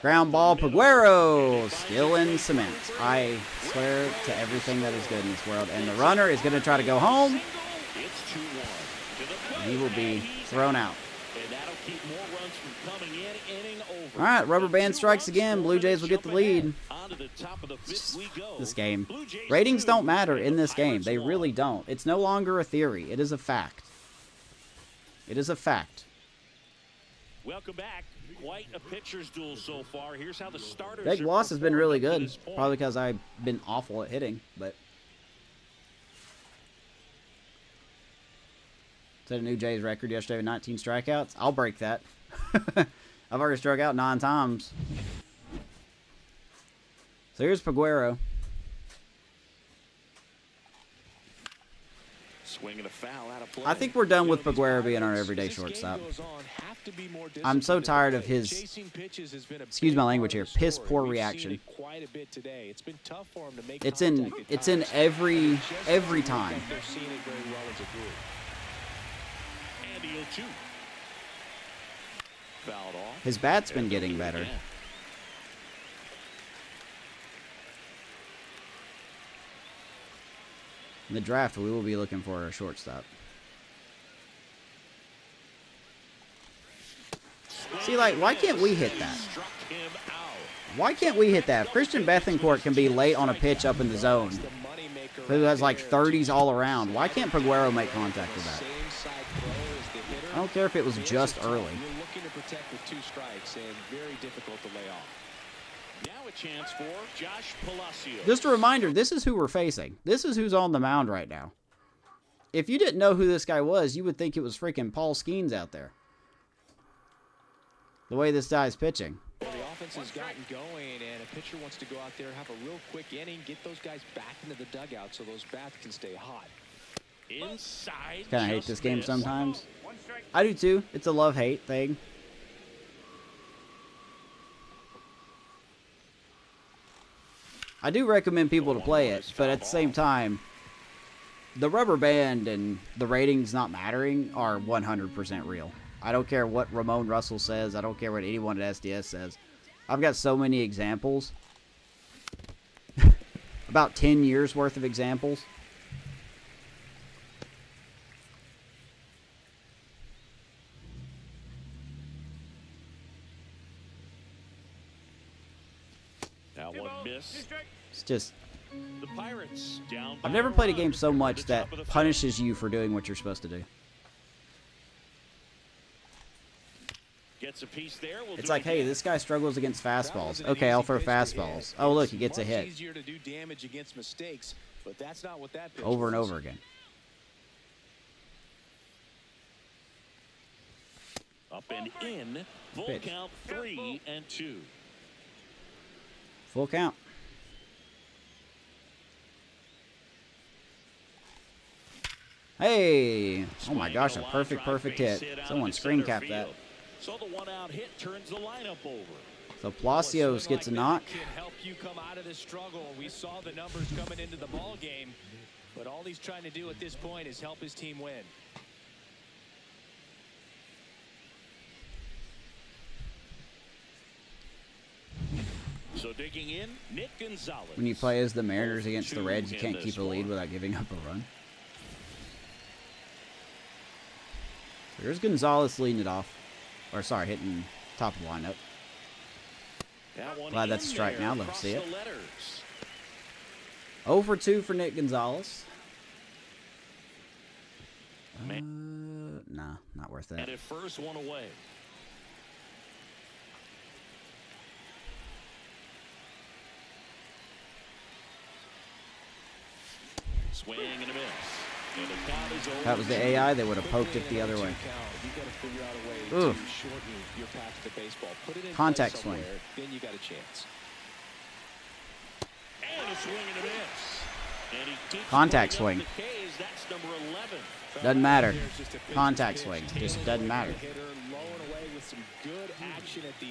Ground ball, Paguero, still in cement. I swear to everything that is good in this world. And the runner is going to try to go home. It's 2-1. To the plate, He will be and he's thrown out. out. And that'll keep more runs from coming in, inning over. All right, rubber band The 2 strikes runs again. Blue scored Jays and will get the jump ahead. lead. Onto the top of the 5th we go. This game. Blue Jays Ratings 2, don't matter and in the this game. Pirates They 1. really don't. It's no longer a theory. It is a fact. It is a fact. Welcome back. Quite a pitcher's duel so far. Here's how the starters Greg are Loss has been really performing good. up to this point. Probably because I've been awful at hitting, but set a new Jays record yesterday with 19 strikeouts. I'll break that. I've already struck out 9 times. So here's Paguero. Swinging a foul out of play. I think we're done with You know, these Paguero being our Pirates, everyday as this game shortstop. goes on, have to be more I'm so disciplined tired in of the play. his, Chasing pitches has been a excuse big my part language of here, the piss story. poor We've seen reaction. it quite a bit today. It's been tough for him to make It's in contact at times. every It just doesn't look time. like they're seeing it very well as a group. And the 0-2. Fouled off. His bat's been And getting they'll do it better. again. In the draft, we will be looking for a shortstop. See, like, why can't we hit that? Struck him out. Why can't we hit that? If Christian Bethencourt can be late on a pitch up in the zone, The moneymaker who has right like there. 30s all around, why can't Paguero make contact with that? Same side throw as the hitter. I don't care if it was The just answer's early. tough. You're looking to protect with 2 strikes and very difficult to lay off. Now a chance for Josh Palacios. Just a reminder, this is who we're facing. This is who's on the mound right now. If you didn't know who this guy was, you would think it was freaking Paul Skeens out there. The way this guy's pitching. Well, the offense has gotten going, and a pitcher wants to go out there, have a real quick inning, get those guys back into the dugout so those bats can stay hot. Inside. Kind of hate just this game missed. sometimes. 1 strike. I do too. It's a love-hate thing. I do recommend people to play it, but at the same time, the rubber band and the ratings not mattering are 100% real. I don't care what Ramon Russell says. I don't care what anyone at SDS says. I've got so many examples. About 10 years worth of examples. Now 2 one balls, 2 miss. strikes. It's just, The Pirates down. I've by never a played a run game so toward much the that top of the 5th. punishes you for doing what you're supposed to do. Gets a piece there. We'll It's do like, it hey, again. this guy struggles against That fastballs. wasn't an Okay, I'll easy throw pitch to fastballs. hit. Oh, look, he It's gets a much hit. easier to do damage against mistakes, but that's not what that pitch Over and was. over again. Up and in. Full Pitch. count 3-2. Full count. Hey! Oh my gosh, a Swing and perfect line drive hit. base hit out Someone into screen center capped that. field. So the 1-out hit turns the lineup over. So Palacios gets a knock. Can help you come out of this struggle. We saw the numbers coming into the ball game, but all he's trying to do at this point is help his team win. So digging in, Nick Gonzalez. When you play as the Mariners against the Reds, you can't keep a lead without giving up a run. There's Gonzalez leading it off. Or sorry, hitting top of the lineup. Glad that's a strike now. Love to see it. 0 for 2 for Nick Gonzalez. Nah, not worth that. And at first, one away. Swing and a miss. And the count is over. That was the AI. They would have poked it the other way. Ooh. Contact swing. Then you got a chance. And a swing and a miss. And he keeps Contact putting swing. up the Ks. That's number 11. Doesn't matter. Contact swing. Just doesn't matter.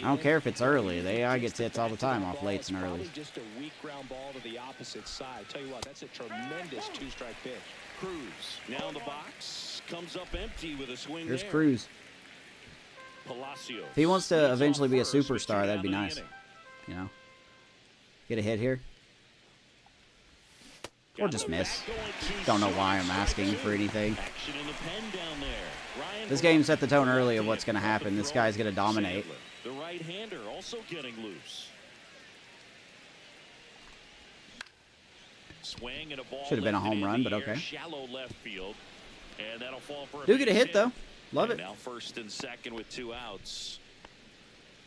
I don't care if it's early. The AI gets hits all the time off lates and early. Just a weak ground ball to the opposite side. Tell you what, that's a tremendous two-strike pitch. Cruz now in the box, comes up empty with a swing. Here's there. Cruz. Palacios. If he wants to leads eventually off be a first with superstar, two that'd be down in the nice. inning. You know? Get a hit here. Or just Got miss. back going to Don't know short. why I'm asking for anything. Action in the pen down there. Ryan This game set the tone early of what's going to happen. This guy's going to dominate. The right-hander also getting loose. Swing and a ball Should have been a lifted home in run, the but air, okay. Shallow left field, and that'll fall for a Do get a base hit, though. Love And it. now first and second with 2 outs.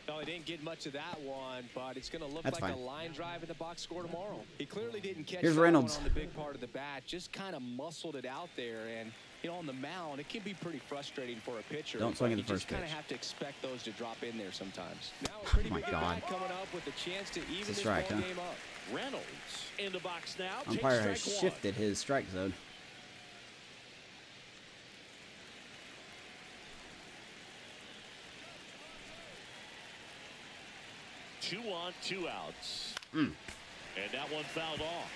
No, he didn't get much of that one, but it's going to look That's like fine. a line drive in the box score tomorrow. He clearly didn't catch Here's that Reynolds. one on the big part of the bat, just kind of muscled it out there. And, you know, on the mound, it can be pretty frustrating for a pitcher. Don't swing at the You first just kind of pitch. have to expect those to drop in there sometimes. Now a pretty my big God. at-bat coming up with a chance to even a this strike, ball huh? game up. Reynolds in the box now. takes Umpire has strike one. shifted his strike zone. Two on, 2 outs. Mm. And that one fouled off.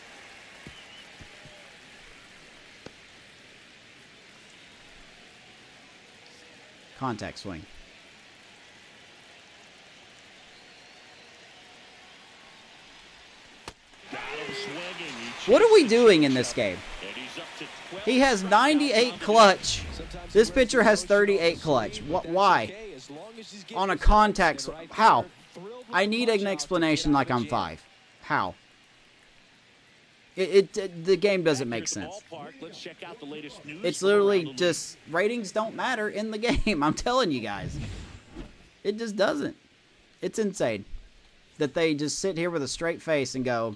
Contact swing. Got him swinging. What are we doing in this game? And he's up to 12 He has 98 clutch. This pitcher has 38 clutch. Why? On a contact swing. How? I need an explanation like I'm 5. How? The game doesn't make sense. Ballpark. Let's check out the latest news It's from around the literally league. just ratings don't matter in the game. I'm telling you guys. It just doesn't. It's insane that they just sit here with a straight face and go,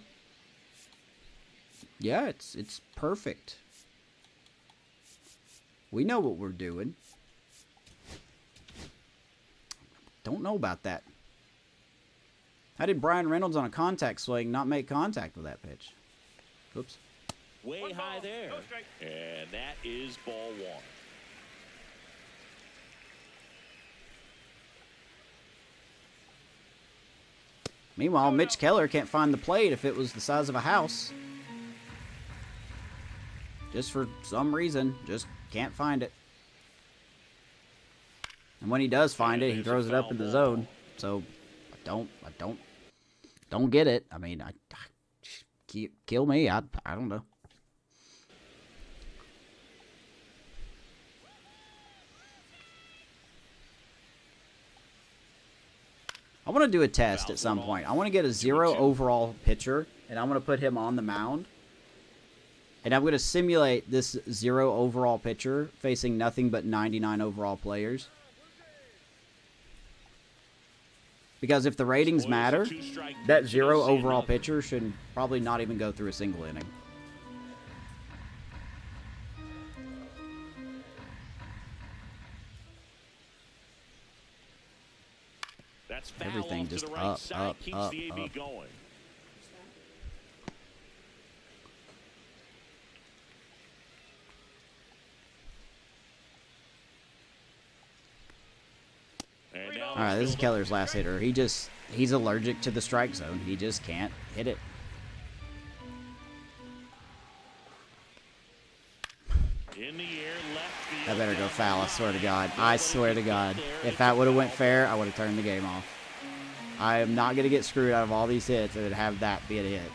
yeah, it's perfect. We know what we're doing. Don't know about that. How did Brian Reynolds on a contact swing not make contact with that pitch? Oops. Way One high ball, there. no strike. And that is ball 1. Meanwhile, Mitch Keller can't find the plate if it was the size of a house. Just for some reason, just can't find it. And when he does find it, he throws it up in the zone. So I don't get it. I mean, kill me. I don't know. I want to do a test at some point. I want to get a 0 overall pitcher, and I'm going to put him on the mound. And I'm going to simulate this 0 overall pitcher facing nothing but 99 overall players. Because if the ratings matter, that 0 overall pitcher should probably not even go through a single inning. That's foul Everything off to just the right up, side. up, Keeps up, the AB up. going. And now All right, this is Keller's last hitter. He's allergic to the strike zone. He just can't hit it. In the air, left field. That better go foul, I swear to God. I swear to God. If that would have went fair, I would have turned the game off. I am not going to get screwed out of all these hits and have that be a hit.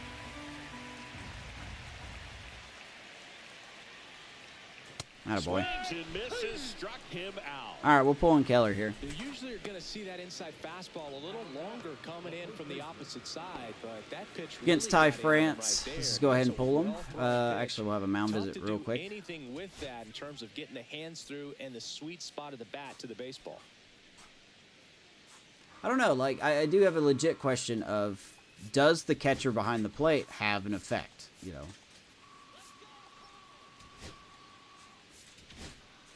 Attaboy. All right, we're pulling Keller here. You usually are going to see that inside fastball a little longer coming in from the opposite side, but that pitch Against really Ty got France. right Let's there. go ahead and It's a pull him. well-thrown pitch. Actually, we'll have a mound Tough visit to real do quick. anything with that in terms of getting the hands through and the sweet spot of the bat to the baseball. I don't know. Like, I do have a legit question of, does the catcher behind the plate have an effect? You know.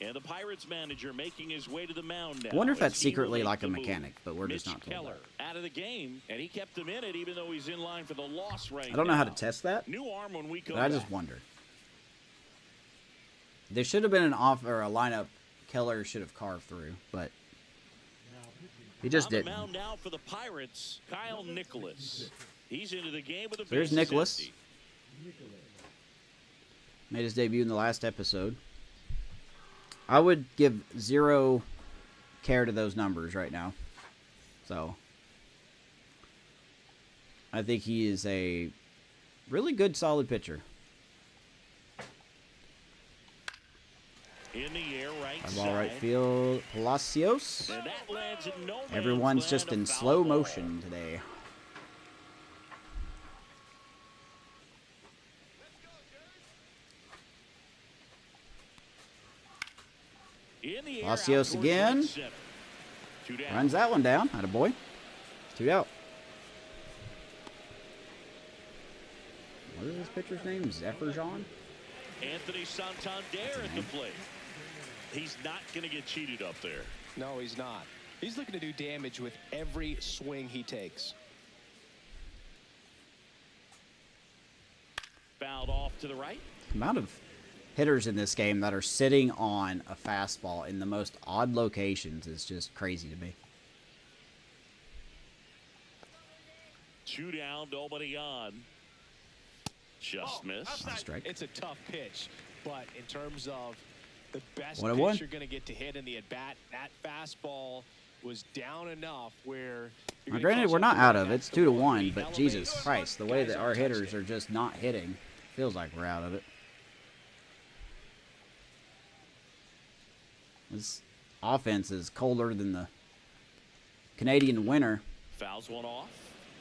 And the Pirates manager making his way to the mound now. I wonder if that's as he will secretly make like a the move. mechanic, but we're just Mitch not told Keller that. out of the game, and he kept him in it even though he's in line for the loss right I don't know how to now. test that, New arm when we come but I just back. wonder. There should have been an off or a lineup Keller should have carved through, but he just On the didn't. mound now for the Pirates, Kyle Nicholas. He's into the game with a There's bases Nicholas. empty. Made his debut in the last episode. I would give zero care to those numbers right now. So, I think he is a really good, solid pitcher. In the air, right Fly ball right side. field, Palacios. And that lands in no man's Everyone's land, just a in foul slow ball. motion today. In the air, Palacios out towards again. right center. Two down. Runs that one down. Attaboy. 2 out. What is this pitcher's name? Zephyr-John? Anthony Santander at the plate. He's not going to get cheated up there. No, he's not. He's looking to do damage with every swing he takes. Fouled off to the right. The amount of hitters in this game that are sitting on a fastball in the most odd locations is just crazy to me. 2 down, nobody on. Just missed. Nice strike. It's a tough pitch, but in terms of the best 1-1. pitch you're going to get to hit in the at-bat, that fastball was down enough where... Now, granted, we're not out of it. It's 2-1, but Jesus Christ, the way that our hitters are just not hitting, feels like we're out of it. This offense is colder than the Canadian winter. Fouls one off.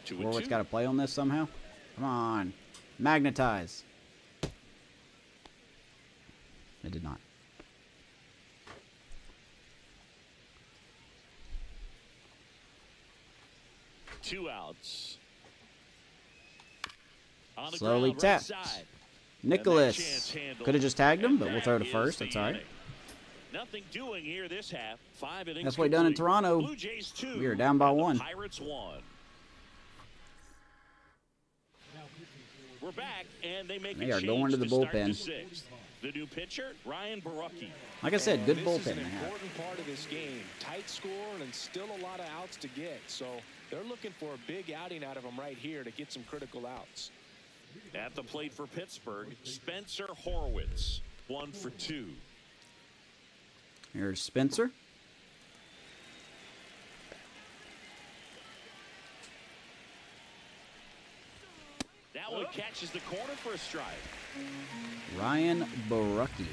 2-2. Warwick's got to play on this somehow. Come on. Magnetize. It did not. Two outs. On the Slowly ground, tapped. right side. Nicholas. Could have just tagged him, but we'll throw to first. That's all right. Nothing doing here this half. 5 innings. That's what he done in complete. Toronto. Blue Jays 2. We are down by and the 1. Pirates 1. We're back, and they make They a are change going to the start bullpen. the 6th. The new pitcher, Ryan Barucki. Like I said, good This bullpen is an they have. important part of this game. Tight score and still a lot of outs to get. So they're looking for a big outing out of them right here to get some critical outs. At the plate for Pittsburgh, Spencer Horwitz, 1 for 2. Here's Spencer. That one catches the corner for a strike. Ryan Barucki.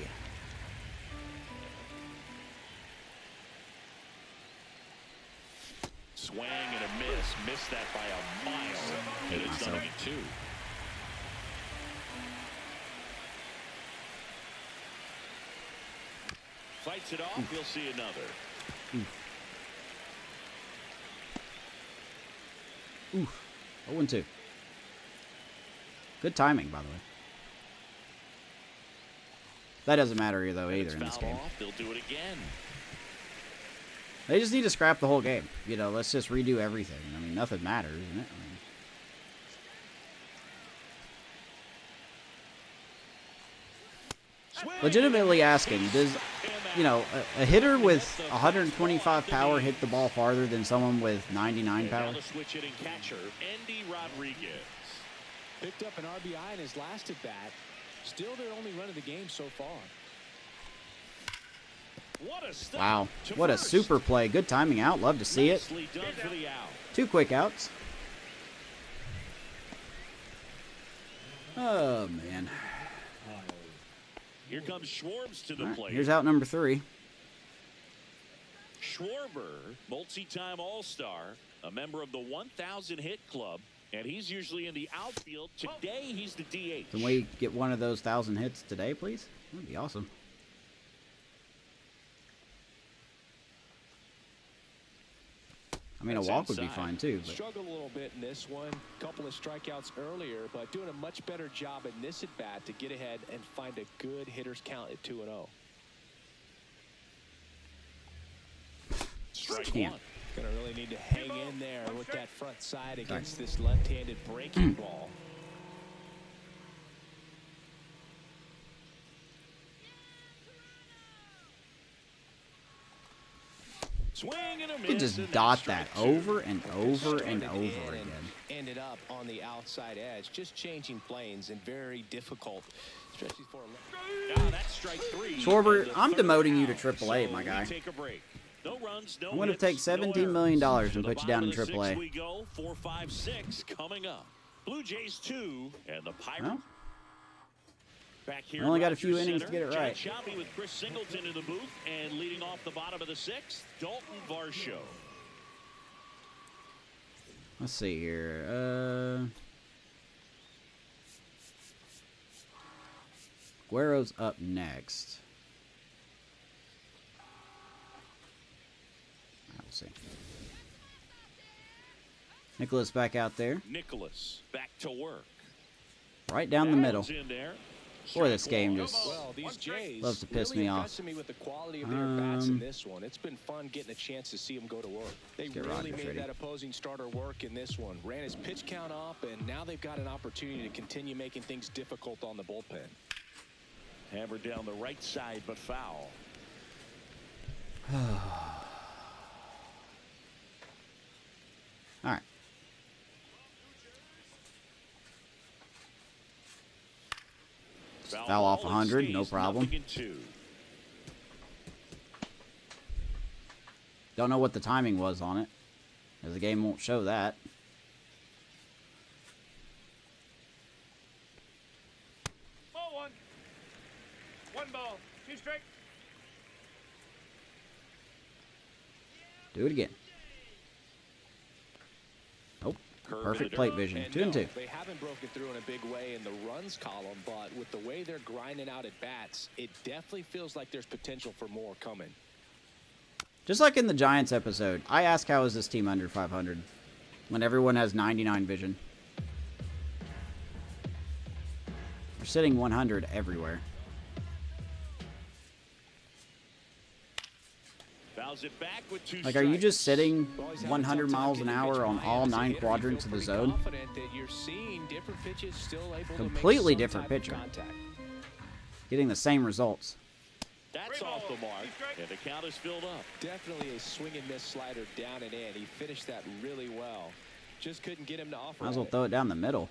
Swang and a miss. Missed that by a mile. And it's going to be 2. Fights it off. You'll see another. Oof. 0-2. Good timing, by the way. That doesn't matter though And either it's in this fouled game. off. They'll do it again. They just need to scrap the whole game. You know, let's just redo everything. I mean, nothing matters, isn't it? Swing. Legitimately asking, does you know, a hitter with 125 power hit the ball farther than someone with 99 And power. now the switch hitting catcher, Andy Rodriguez. Picked up an RBI in his last at bat. Still their only run of the game so far. What a stop Wow, to what a first. super play. Good timing out. Love to see it. Nicely done for the out. 2 quick outs. Oh, man. Here comes Schwarbs to the All right, plate. here's out number 3. Schwarber, multi-time All-Star, a member of the 1,000 hit club, and he's usually in the outfield. Today, he's the DH. Can we get one of those 1,000 hits today, please? That'd be awesome. I mean, That's a walk would be inside. fine, too. But Struggled a little bit in this one. Couple of strikeouts earlier, but doing a much better job in this at bat to get ahead and find a good hitter's count at 2-0. Strike Damn. one. Gonna really need to hang in there with that front side against this left-handed breaking ball. Swing and a miss. you can just and dot strike that two. over and over and Started over in again. and ended up on the outside edge, just changing planes and very difficult, especially for a Ah, that's strike 3. Schwarber, And the I'm third demoting you to out. AAA, So my guy. we take a break. No runs, no I'm gonna hits, take no $17 million errors. and To the put you down bottom in of the AAA. sixth we go. 4, 5, 6 coming up. Blue Jays 2 and the Pirates. Well, Back here we only at got a few Rogers innings to Center. get it right. John Shelby with Chris Singleton in the booth, and leading off the bottom of the 6th, Dalton Varsho. let's see here. Guerrero's up next. We'll see. Nicholas back out there. Nicholas back to work. Right down the middle. In there. Boy, this Strike game one. just Well, these Jays loves to piss really me off. impressing me with the quality of their bats in this one. It's been fun getting a chance to see them go to work. They get really Rogers made ready. that opposing starter work in this one. Ran his pitch count up, and now they've got an opportunity to continue making things difficult on the bullpen. Hammered down the right side, but foul. All right. Foul off ball, it 100, no stays problem. 0-2. Don't know what the timing was on it, as the game won't show that. Ball one. One ball. 2 strike. Do it again. Oh, Curve perfect to the plate dirt. vision. And 2 and 2. They haven't broken through in a big way in the runs column, but with the way they're grinding out at bats, it definitely feels like there's potential for more coming. Just like in the Giants episode, I ask how is this team under 500 when everyone has 99 vision. We're sitting 100 everywhere. Fouls it back with 2 Like, are you just strikes. sitting Well, he's having a 100 tough time miles an getting hour pitch on by all him. As a 9 hitter, you quadrants feel of the pretty zone? confident that you're seeing different pitches still able to make Completely some different type of pitcher. contact. Getting the same results. That's off the mark, and the count is filled up. Definitely a swing and miss slider down and in. He finished that really well. Just couldn't get him to offer. Might as well at it. throw it down the middle.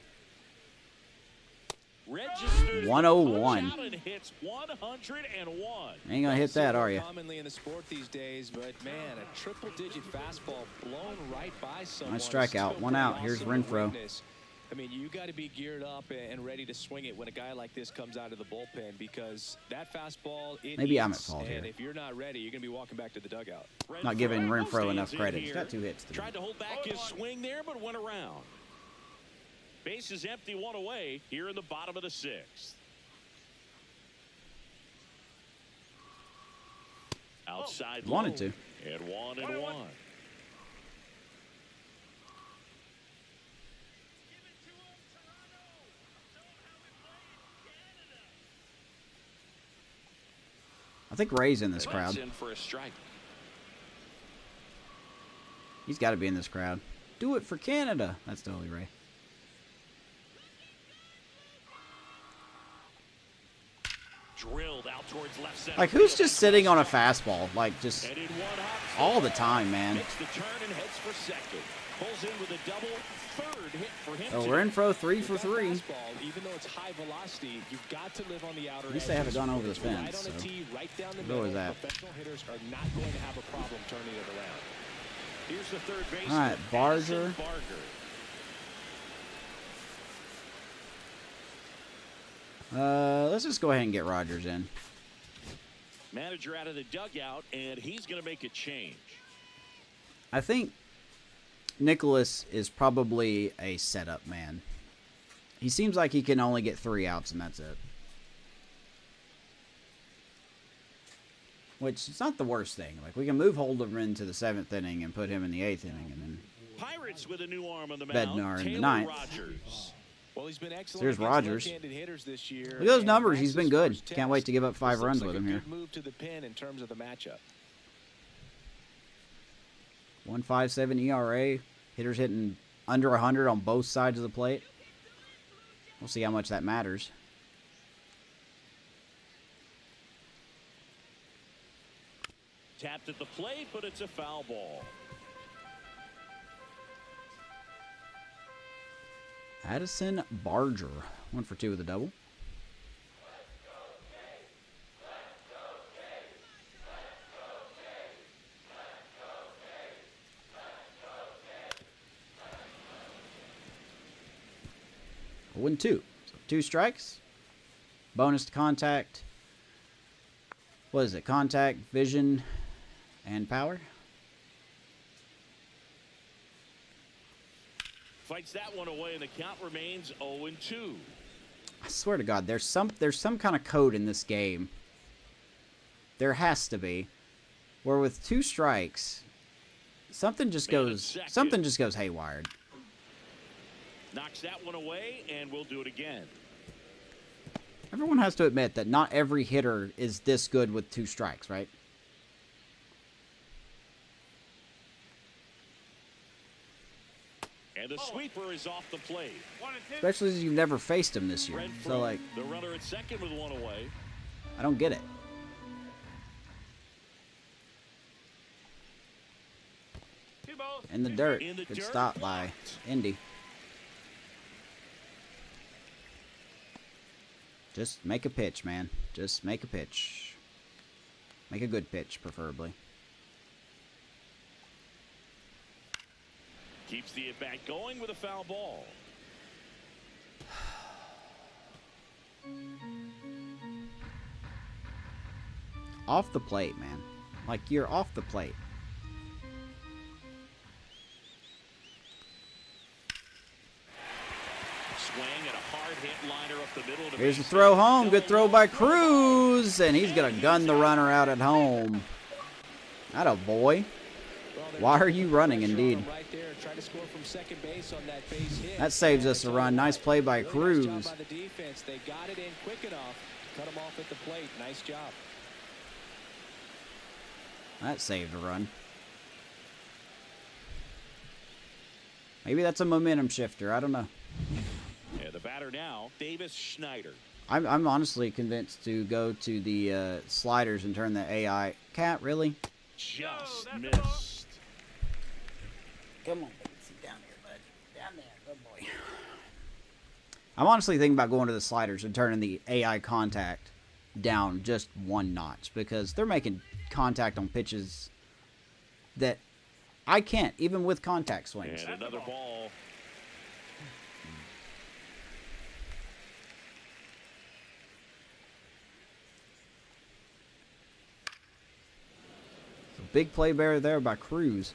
Registers the 101. punch out and hits 101. Ain't gonna hit that, are you? Commonly in the sport these days, but man, a triple-digit fastball blown right by someone. Nice is strikeout. still One pretty out. Here's awesome to Renfroe. witness. I mean, you got to be geared up and ready to swing it when a guy like this comes out of the bullpen, because that fastball, it Maybe I'm at eats, fault and here. if you're not ready, you're going to be walking back to the dugout. Not giving Renfroe stays enough in credit. He's here. got 2 hits today. Tried to hold back his swing there, but went around. Base is empty, 1 away here in the bottom of the 6th. Outside Wanted low, to. And 1-1. I think Ray's in this That's crowd. in for a strike. He's got to be in this crowd. Do it for Canada. That's totally Ray. Drilled out towards left center. Like, who's field. just sitting on a fastball? Like, just And in one hop all the step, time, man. makes the turn and heads for second. Pulls in with a double, third hit for him. Oh, we're in for 3 for With that 3. fastball, even though it's high velocity, you've got to live on the outer At least they haven't edges. gone over the It's right fence, on a so tee, right down the what middle. was that? Professional hitters are not going to have a problem turning it around. Here's the third baseman. All right, Barger. Barger. Let's just go ahead and get Rogers in. Manager out of the dugout, and he's going to make a change. I think Nicholas is probably a setup man. He seems like he can only get 3 outs, and that's it. Which is not the worst thing. Like, we can move Holder into the 7th inning and put him in the 8th inning, and then Pirates with a new arm on the Bednar mound. in the Taylor 9th. Rogers. Well, he's been excellent. There's against Rogers. left-handed hitters this year, Look at those and numbers. that's He's been his good. first Can't wait to give up test. 5 This runs looks with like him a here. good move to the pin in terms of the matchup. 1.57 ERA. Hitters hitting under 100 on both sides of the plate. We'll see how much that matters. Tapped at the plate, but it's a foul ball. Addison Barger. 1 for 2 with a double. Win 2. So 2 strikes. Bonus to contact. What is it? Contact, vision, and power. Fights that one away, and the count remains 0-2. I swear to God, there's some kind of code in this game. There has to be, where with 2 strikes, something just goes haywire. Knocks that one away, and we'll do it again. Everyone has to admit that not every hitter is this good with 2 strikes, right? And the sweeper is off the plate. 1 and 2. Especially as you've never faced him this year. Renfroe, So, like, the runner at second with 1 away. I don't get it. Two balls. In the two dirt. In the Good dirt, stop by blocked. Indy. Just make a pitch, man. Just make a pitch. Make a good pitch, preferably. Keeps the at-bat going with a foul ball. Off the plate, man. Like, you're off the plate. Swing and a hard hit liner up the middle. Here's the throw home. Good throw by Cruz. And he's going to gun the runner out at home. Atta boy. Why are you running, indeed? Right there, try to score from second base on that base hit. That saves us a run. Nice play by Really nice Cruz. job by the defense. They got it in quick enough. Cut him off at the plate. Nice job. That saved a run. Maybe that's a momentum shifter. I don't know. Yeah, the batter now, Davis Schneider. I'm honestly convinced to go to the sliders and turn the AI. Cat, really? Just that's a missed. Come on, baby. Sit down here, bud. Down there. Good boy. I'm honestly thinking about going to the sliders and turning the AI contact down just 1 notch because they're making contact on pitches that I can't, even with contact swings. And another ball. So big play bear there by Cruz.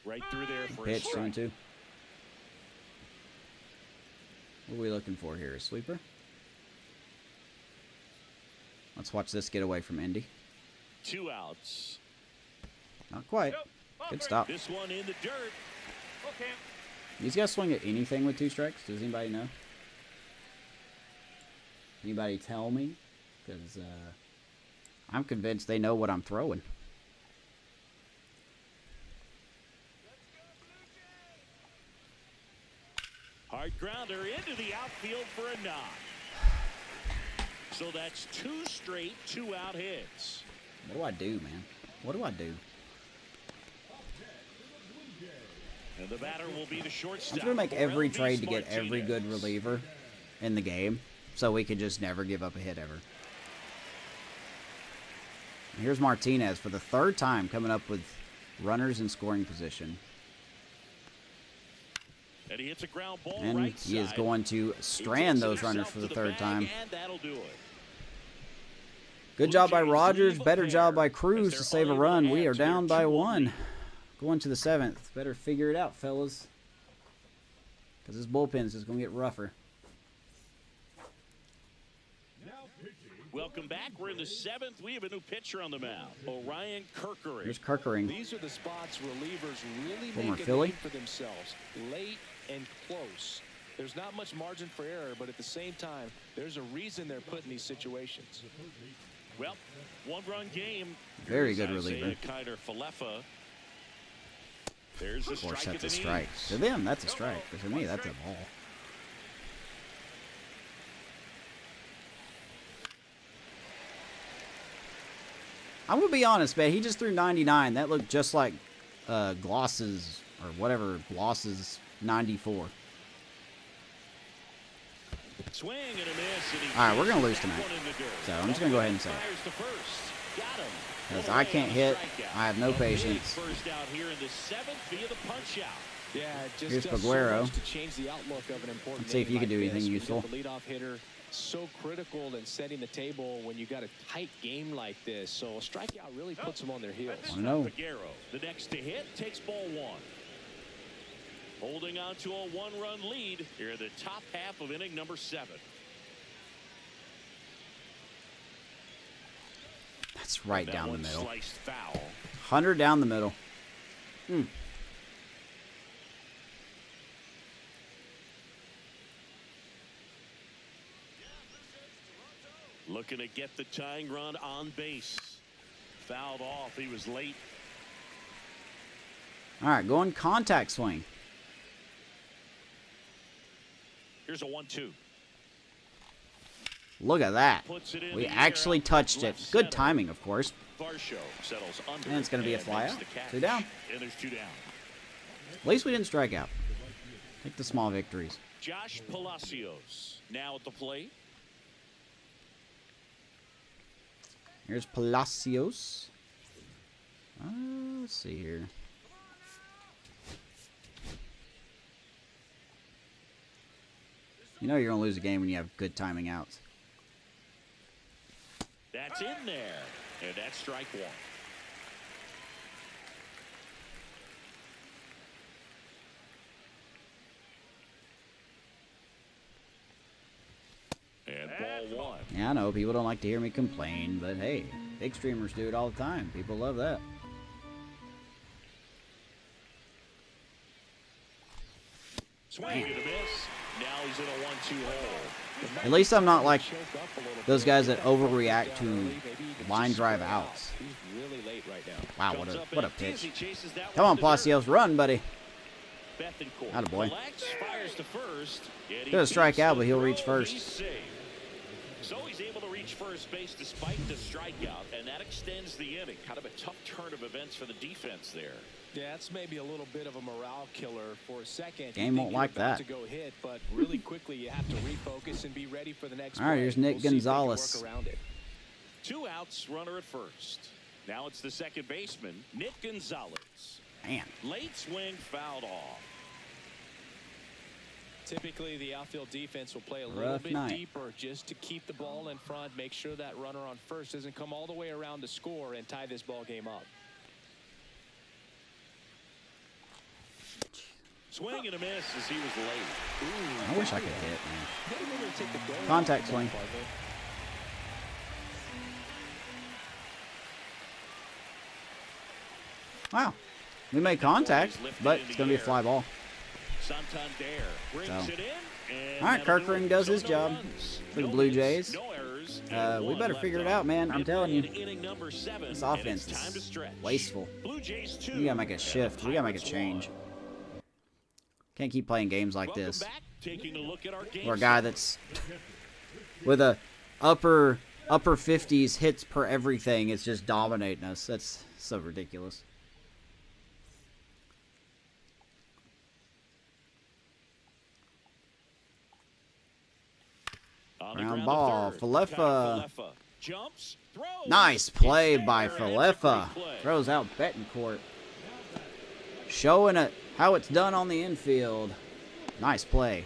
Right through there for a Pitch, strike. 2-2. What are we looking for here? A sweeper? Let's watch this get away from Indy. 2 outs. Not quite. Nope. Ball Good 3. stop. This one in the dirt. Full count. These guys swing at anything with 2 strikes? Does anybody know? Anybody tell me? Because I'm convinced they know what I'm throwing. grounder into the outfield for a knock. So that's 2 straight 2-out hits. What do I do, man? What do I do? And the batter will be the shortstop. I'm going to make every trade to get every good reliever in the game so we could just never give up a hit ever. Here's Martinez for the 3rd time coming up with runners in scoring position. And he hits a ground ball And right he is side. going to strand those runners for the 3rd time. And that'll do it. Good job by Rogers. Better job by Cruz to save a run. We are down by 1. Going to the 7th. Better figure it out, fellas. Because this bullpen is just going to get rougher. Welcome back. We're in the 7th. We have a new pitcher on the mound, Orion Kirkering. Here's Kirkering. These are the spots relievers really Former make a Philly. name for themselves. Late and close. There's not much margin for error, but at the same time, there's a reason they're put in these situations. Well, 1-run game. Very good Here's reliever. Isaiah Kiner-Falefa. There's a Of course, strike at that's a the strike. knees. To them, that's a strike. But to me, that's a ball. I'm going to be honest, man. He just threw 99. That looked just like Gloss's, or whatever, Gloss's 94. Swing and a miss. And All right, we're going to lose tonight. one in the dirt. So I'm just going to go ahead and say it. Fires to first. Got him. Because One I away can't on a hit. strikeout. I have no A big patience. First out here in the 7th via the punch out. Yeah, it just Here's does Paguero. so much to change the outlook of an important Let's see if game you can like do anything this. When you useful. get the leadoff hitter, so critical in setting the table when you got a tight game like this. So a strikeout really puts them on their heels. I know. Figueroa, the next to hit, takes ball 1. Holding on to a 1-run lead here in the top half of inning number 7. That's right That down the one middle. sliced foul. 100 down the middle. Looking to get the tying run on base. Fouled off. He was late. All right, going contact swing. Here's a 1-2. Look at that. Puts it in We the air actually out touched it. left Good center. timing, of course. Varsho settles under. And it's gonna be a and fly makes out. the catch. 2 down. And there's 2 down. At least we didn't strike out. Take the small victories. Josh Palacios now at the plate. Here's Palacios. Let's see here. You know you're going to lose a game when you have good timing outs. That's in there. And that's strike 1. And ball 1. Yeah, I know people don't like to hear me complain, but hey, big streamers do it all the time. People love that. Swing and a miss. Now he's in a 1-2 hole. At least I'm not like those guys that overreact to line drive outs. He's really late right now. Wow, Comes up what a empty as pitch. he chases that Come one on, to dirt. Palacios, run, buddy. Bethencourt Attaboy. collects, fires to first. And he Gonna strike beats out, the but he'll reach throw. first. He's safe. So he's able to reach first base despite the strikeout, and that extends the inning. Kind of a tough turn of events for the defense there. Yeah, that's maybe a little bit of a morale killer for a second. Game You won't think like you're about that. to go hit, but really quickly you have to refocus and be ready for the next All right, play. here's Nick We'll see if they can Gonzalez. work around it. 2 outs, runner at first. Now it's the second baseman, Nick Gonzalez. Man, Late swing fouled off. Typically, the outfield defense will play a little Rough bit night. deeper just to keep the ball in front, make sure that runner on first doesn't come all the way around to score and tie this ball game up. Swing and a miss as he was late. I wish I could hit, man. They really take the goal Contact off swing. that, partner. Wow. We made contact, but it's going to be a fly ball. Santander brings So. it in. And All right, that'll do Kirkering it. does So his no job runs, for the no Blue hits, Jays. no errors, and We one better left figure it on. out, man. I'm telling you. Midway in inning number 7, This and offense it's time to is stretch. wasteful. Blue Jays 2. We got to make a and shift. the We got to make a Pirates change. 1. Can't keep playing games like Welcome this. back. Taking a look at our game. Or a guy that's with a upper 50s hits per everything. It's just dominating us. That's so ridiculous. Ground ball, Falefa. Jumps, throws. Nice play by Falefa. Throws out Betancourt. Showing it how it's done on the infield. Nice play.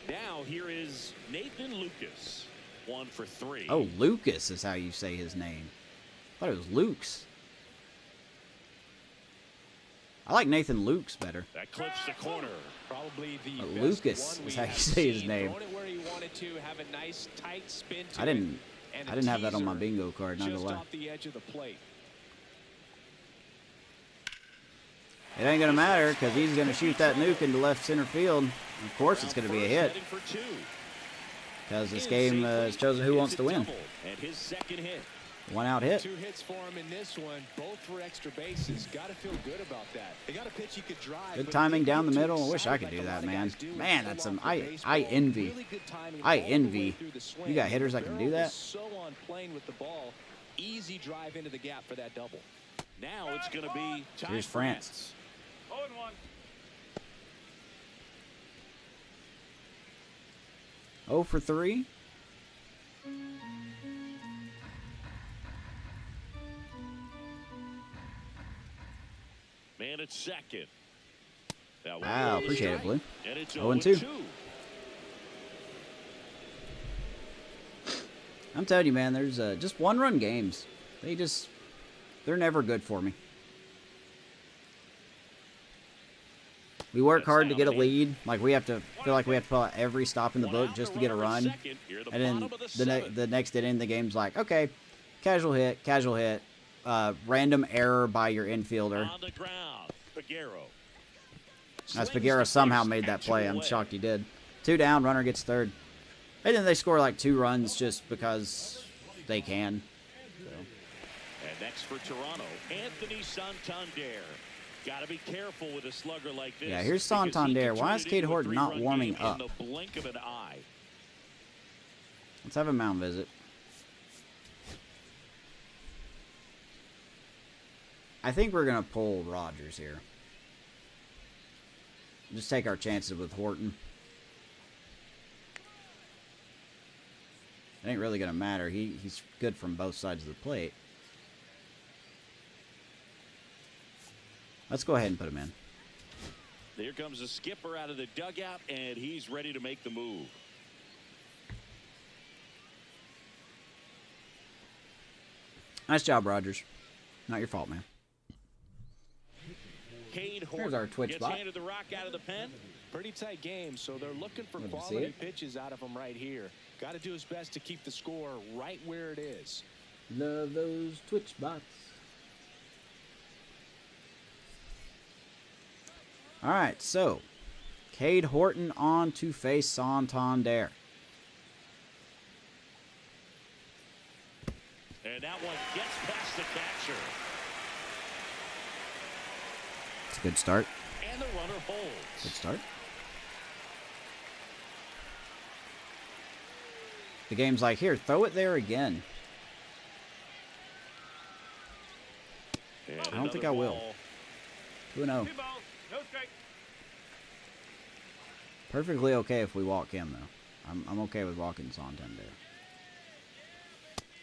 Now here is Nathan Lucas. 1 for 3. Oh, Lucas is how you say his name. I thought it was Luke's. I like Nathan Luke's better. That clips the corner. Probably the But best Lucas one is we how you have say his seen. name. Throwing it where he wanted to, have a nice tight spin to I didn't it, and I didn't have that on my teaser bingo card, not gonna just lie. off the edge of the plate. It ain't gonna matter because he's gonna shoot that nuke into left center field. Of course it's gonna be a hit Heading for 2. because this game has chosen who wants to win. And his second hit. 1 out hit. 2 hits for him in this one, both for extra bases. Got to feel good about that. They got a pitch you could drive. Good but timing he down the didn't get middle. too I wish I excited could do like a lot that, of man. guys do and Man, pull that's off some the I baseball. envy. Really good timing I all the way envy. through the swing. You got hitters that can do Barrel that? was so on plane with the ball. Easy drive into the gap for that double. Now it's going to be Ty Here's France. 0-1. 0 for 3. Man at second. That one Wow, will appreciate it, strike, Blue. And it's 0-2. 0-2. I'm telling you, man, there's just 1-run games. They're never good for me. We work hard to get a lead. Like we have to feel like we have to pull out every stop in the book just to get a run. And then the next inning, the game's like, okay, casual hit, random error by your infielder. On the ground, Figueroa. As Slings Figueroa the somehow first, made that catch it play. I'm away. shocked he did. 2 down, runner gets third. And then they score like 2 runs just because they can. And next for Toronto, Anthony Santander. Got to be careful with a slugger like this. Yeah, here's because he Santander. can Why turn is it Cade into a Horton not 3-run warming game up? In the blink of an eye. Let's have a mound visit. I think we're going to pull Rogers here. Just take our chances with Horton. It ain't really going to matter. He's good from both sides of the plate. Let's go ahead and put him in. Here comes the skipper out of the dugout, and he's ready to make the move. Nice job, Rogers. Not your fault, man. Cade Horton Here's our Twitch gets bot. handed the rock out of the pen. Pretty tight game, so they're looking for Good to see quality it. pitches out of him right here. Got to do his best to keep the score right where it is. Love those Twitch bots. All right, so Cade Horton on to face Santander. And that one gets past the catcher. It's a good start. And the runner Good holds. start. The game's like, here, throw it there again. And I don't think another I will. ball. 2-0. 2 balls. No strike. Perfectly okay if we walk him, though. I'm okay with walking Santander.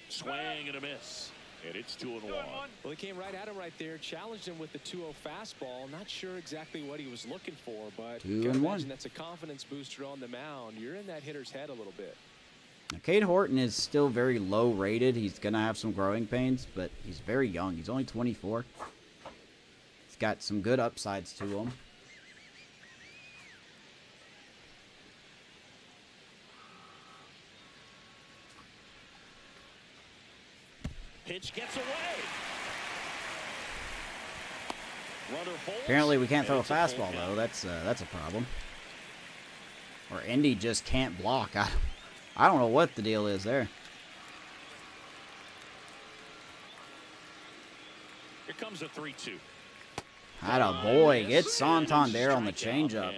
Swing and a miss. And it's 2-1. 2-1. Well, he came right at him right there, challenged him with the 2-0 fastball. Not sure exactly what he was looking for, but 2-1. that's a confidence booster on the mound. You're in that hitter's head a little bit. Now, Cade Horton is still very low rated. He's going to have some growing pains, but he's very young. He's only 24. He's got some good upsides to him. Pitch gets away. Runner holds. Apparently, we can't throw a And it's full fastball, count. though. That's a problem. Or Indy just can't block. I don't know what the deal is there. Here comes a 3-2. Atta boy, gets Santander on the changeup.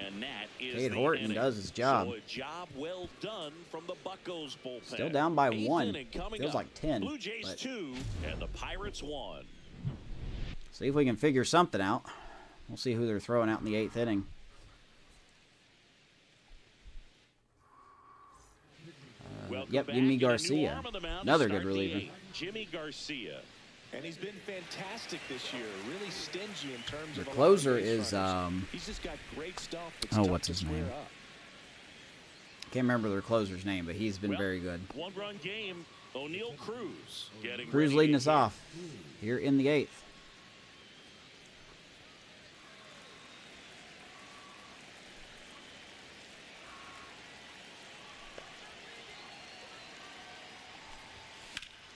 Cade Horton does his job. So a job well done from the Buccos bullpen. Still down by 1. Feels Up. like 10. Blue Jays But 2 and the Pirates 1. see if we can figure something out. We'll see who they're throwing out in the 8th inning. Yep, Jimmy Garcia. Another good reliever. Jimmy Garcia. And he's been fantastic this year. Really stingy in terms of The closer base is runners. He's just got great stuff. It's oh, tough what's to his square name? up. Can't remember their closer's name, but he's been very good. One-run game. O'Neal Cruz getting Cruz ready leading to us hit. off here in the 8th.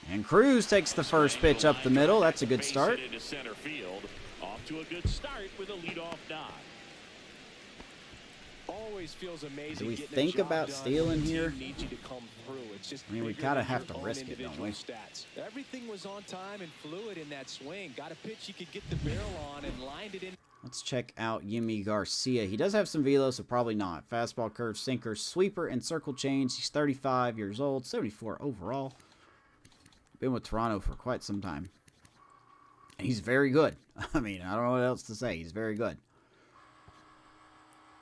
And Cruz takes the first pitch up the middle. That's a good start. Into center field. Off to a good start with a leadoff dive. Always feels amazing. Do we getting a think job about done stealing when the here? team needs you to come through. It's just I mean, we bigger kinda than have your to own risk it, don't we? individual stats. Everything was on time and fluid in that swing. Got a pitch you could get the barrel on and lined it in. Let's check out Jimmy Garcia. He does have some velo, so probably not. Fastball, curve, sinker, sweeper, and circle change. He's 35 years old, 74 overall. Been with Toronto for quite some time. He's very good. I mean, I don't know what else to say. He's very good.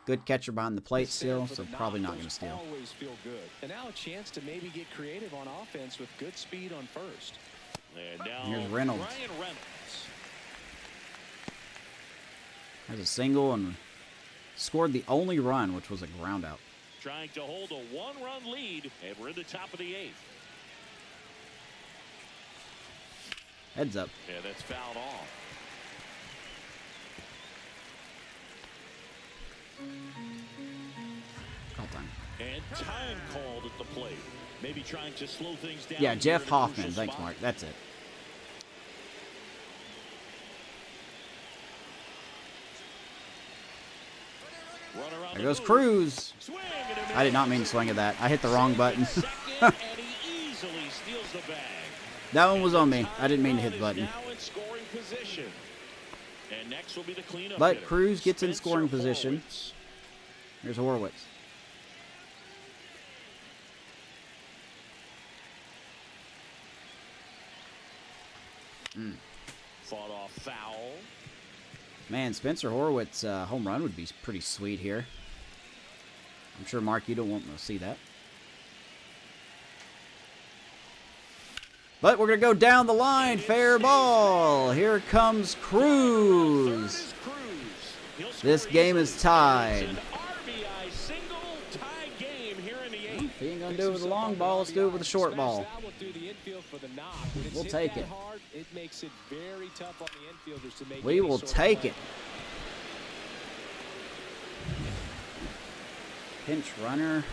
Good catcher behind the plate still, so probably not going to steal. Always feel good. And now a chance to maybe get creative on offense with good speed on first. And now Here's Reynolds. Ryan Reynolds. Has a single and scored the only run, which was a ground out. Trying to hold a one-run lead, and we're in the top of the 8th. Heads up. Yeah, that's fouled off. Call time. And time called at the plate. Maybe trying to slow things down. Yeah, here Jeff at a Hoffman. crucial Thanks, spot. Mark. That's it. Runner on There the goes move. Cruz. Swing and a I did not mean to miss. swing at that. I hit the wrong button. Second, and he easily steals the bag. That one was on me. I didn't mean to Run hit the is button. now in scoring position. And next will be the cleanup But hitter, Cruz gets in Spencer scoring position. Horwitz. Here's Horwitz. Fought off foul. Man, Spencer Horwitz home run would be pretty sweet here. I'm sure, Mark, you don't want to see that. But we're going to go down the line. Fair ball. Here comes Cruz. This game is tied. An RBI single tie game here in the 8th. If he ain't going to do it with a long ball, let's do it with a short ball. We'll take it. It makes it very tough on the infielders to make We any will sort of take play. it. Pinch runner.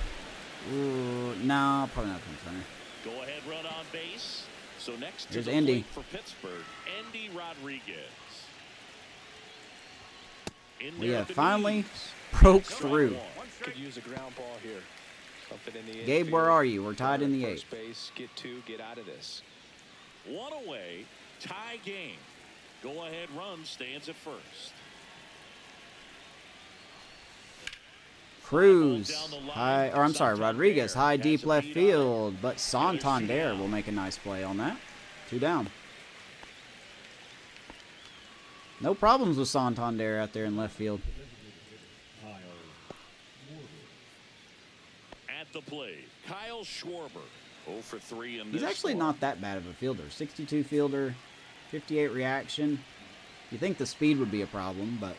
Ooh, no, probably not pinch runner. Go ahead, run on base. So next to Here's the Andy. plate for Pittsburgh, Andy Rodriguez. In We there have at the finally knees. broke Strike through. one. Could use a ground ball here. Something in the Gabe, where infield. are you? We're tied in the First 8th. base, get 2, get out of this. One away, tie game. Go ahead run stands at first. Cruz, high, or I'm sorry, Rodriguez, high deep left field, but Santander will make a nice play on that. 2 down. No problems with Santander out there in left field. At the plate, Kyle Schwarber. 0 for 3 in He's this actually one. not that bad of a fielder. 62 fielder, 58 reaction. You think the speed would be a problem, but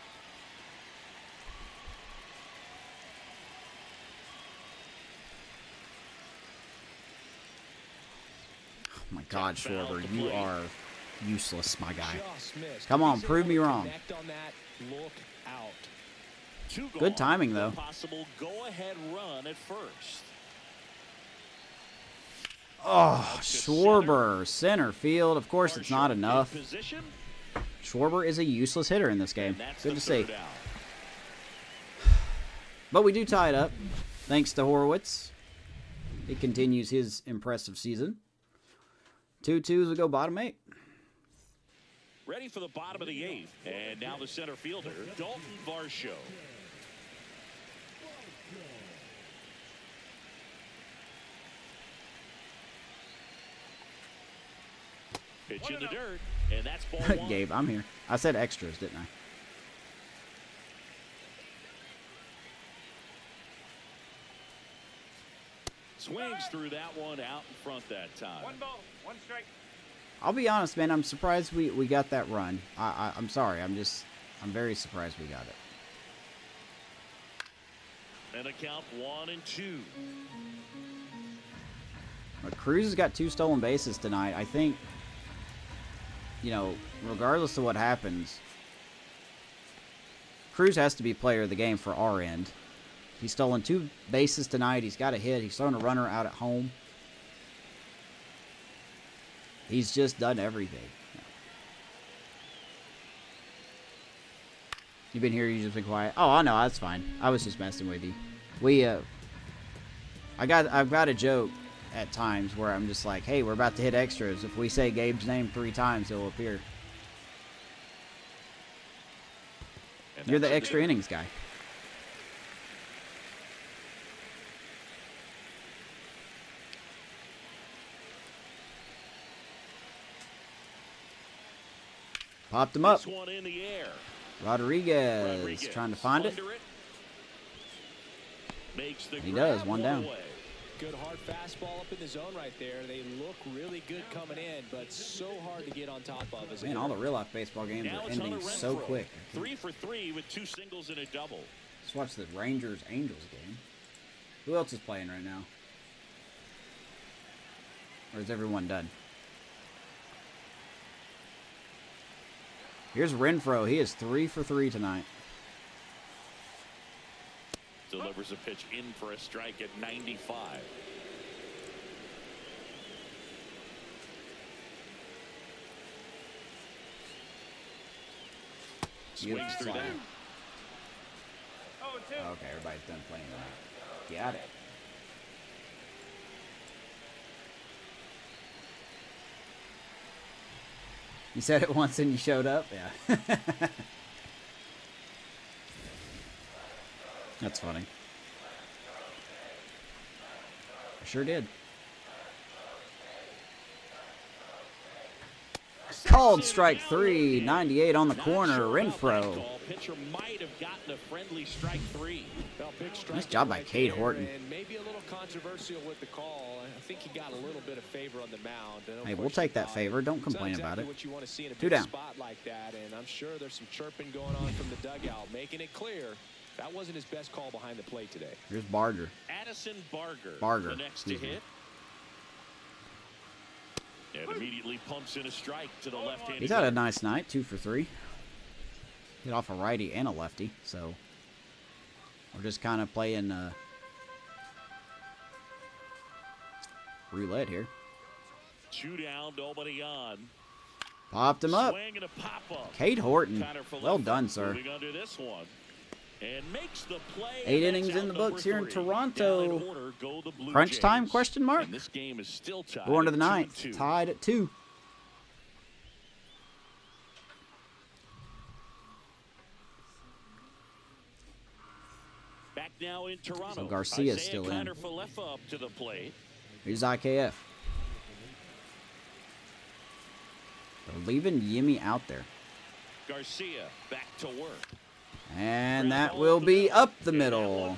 oh my God, Schwarber, you are useless, my guy. Just missed. Come on, He's prove able me to wrong. connect on that. Look out. 2 Good gone. timing, though. The possible go-ahead run at first. Oh, Schwarber, center field. Of course, it's not Marshall in enough. position, Schwarber is a useless hitter in this game. and that's Good the to see. third out. But we do tie it up, thanks to Horwitz. He continues his impressive season. 2-2 as we go bottom 8. Ready for the bottom of the 8th. And now the center fielder, Dalton Varsho. Pitch in the dirt, and that's ball 1. Gabe, I'm here. I said extras, didn't I? Swings through that one out in front that time. 1 ball, 1 strike. I'll be honest, man. I'm surprised we got that run. I'm sorry. I'm very surprised we got it. And a count 1-2. But Cruz has got 2 stolen bases tonight. I think, you know, regardless of what happens, Cruz has to be player of the game for our end. He's stolen 2 bases tonight. He's got a hit. He's thrown a runner out at home. He's just done everything. You've been here. You just been quiet. Oh, I know. That's fine. I was just messing with you. I've got a joke at times where I'm just like, hey, we're about to hit extras. If we say Gabe's name 3 times, he'll appear. You're the extra innings guy. Popped him up. This one in the air. Rodriguez trying to find it. Makes the He does, grab, 1 down. away. Good hard fastball up in the zone right there. They look really good coming in, but so hard to get on top of. As Man, all the real-life baseball games Now are it's ending Hunter so Renfroe. quick. 3 for 3 with 2 singles and a double. Let's watch the Rangers-Angels game. Who else is playing right now? Or is everyone done? Here's Renfroe. He is 3 for 3 tonight. Delivers a pitch in for a strike at 95. Swings through that. Oh, 2. Okay, everybody's done playing tonight. Got it. You said it once and you showed up? Yeah. That's funny. I sure did. Called strike 3, 98 on the corner, Renfroe. Pitcher might have gotten a friendly strike 3. Nice job by Cade Horton. And maybe a little controversial with the call. I think he got a little bit of favor on the mound. Hey, we'll take that favor. Don't complain about it. What you want to see in a 2 big down. spot like that, and I'm sure there's some chirping going on from the dugout, making it clear that wasn't his best call behind the plate today. Here's Barger. Addison Barger. Barger, The next to hit. And immediately pumps in a strike to the left-handed. He's had a nice night, 2 for 3. Hit off a righty and a lefty, so we're just kind of playing roulette here. 2 down, nobody on. Popped him up. Swing and a pop-up. Cade Horton. Connor for Well left. done, sir. Moving under this one. And makes the play. 8 and innings that's in the out books number here in 3. Toronto. Down in order go the Blue Crunch time, Jays. question mark? And this game is still tied. Going to the at 9th. 2-2. Tied at 2. Back now in Toronto. So Garcia's Isaiah still in. Kiner-Falefa up to the plate. Here's IKF. They're leaving Yimmy out there. Garcia back to work. And that will be up the middle.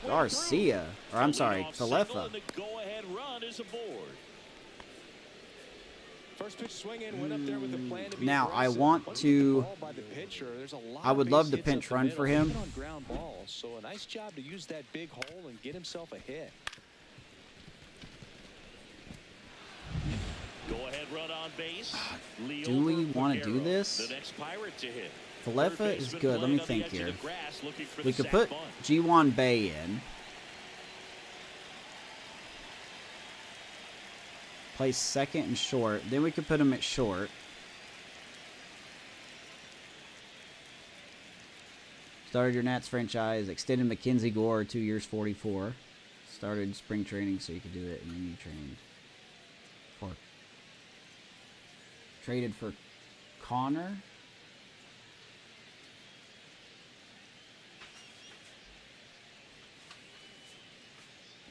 Garcia. Or I'm sorry, Falefa. The go-ahead run is aboard. First pitch swing in, went up there with the plan to be Now, I aggressive. want Once you get the to- ball by the pitcher, there's a lot I would of love base the hits pinch up the run middle, for him. even on ground balls. So a nice job to use that big hole and get himself a hit. Go-ahead run on base. Do we want to do this? The next Pirate to hit. Falefa is good. Let me think here. We could put Bunt. G1 Bay in. Play second and short. Then we could put him at short. Started your Nats franchise. Extended Mackenzie Gore 2 years, 44. Started spring training so you could do it, and then you trained. Traded for Connor.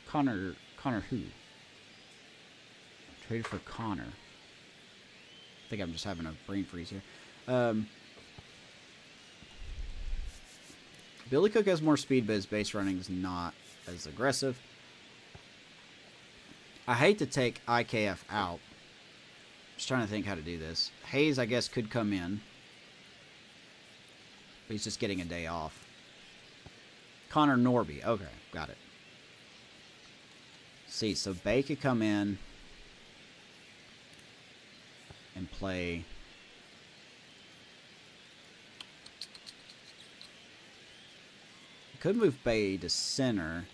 Connor who? Traded for Connor. I think I'm just having a brain freeze here. Billy Cook has more speed, but his base running is not as aggressive. I hate to take IKF out. Just trying to think how to do this. Hayes, I guess, could come in. But he's just getting a day off. Connor Norby. Okay, got it. See, so Bay could come in and play. Could move Bay to center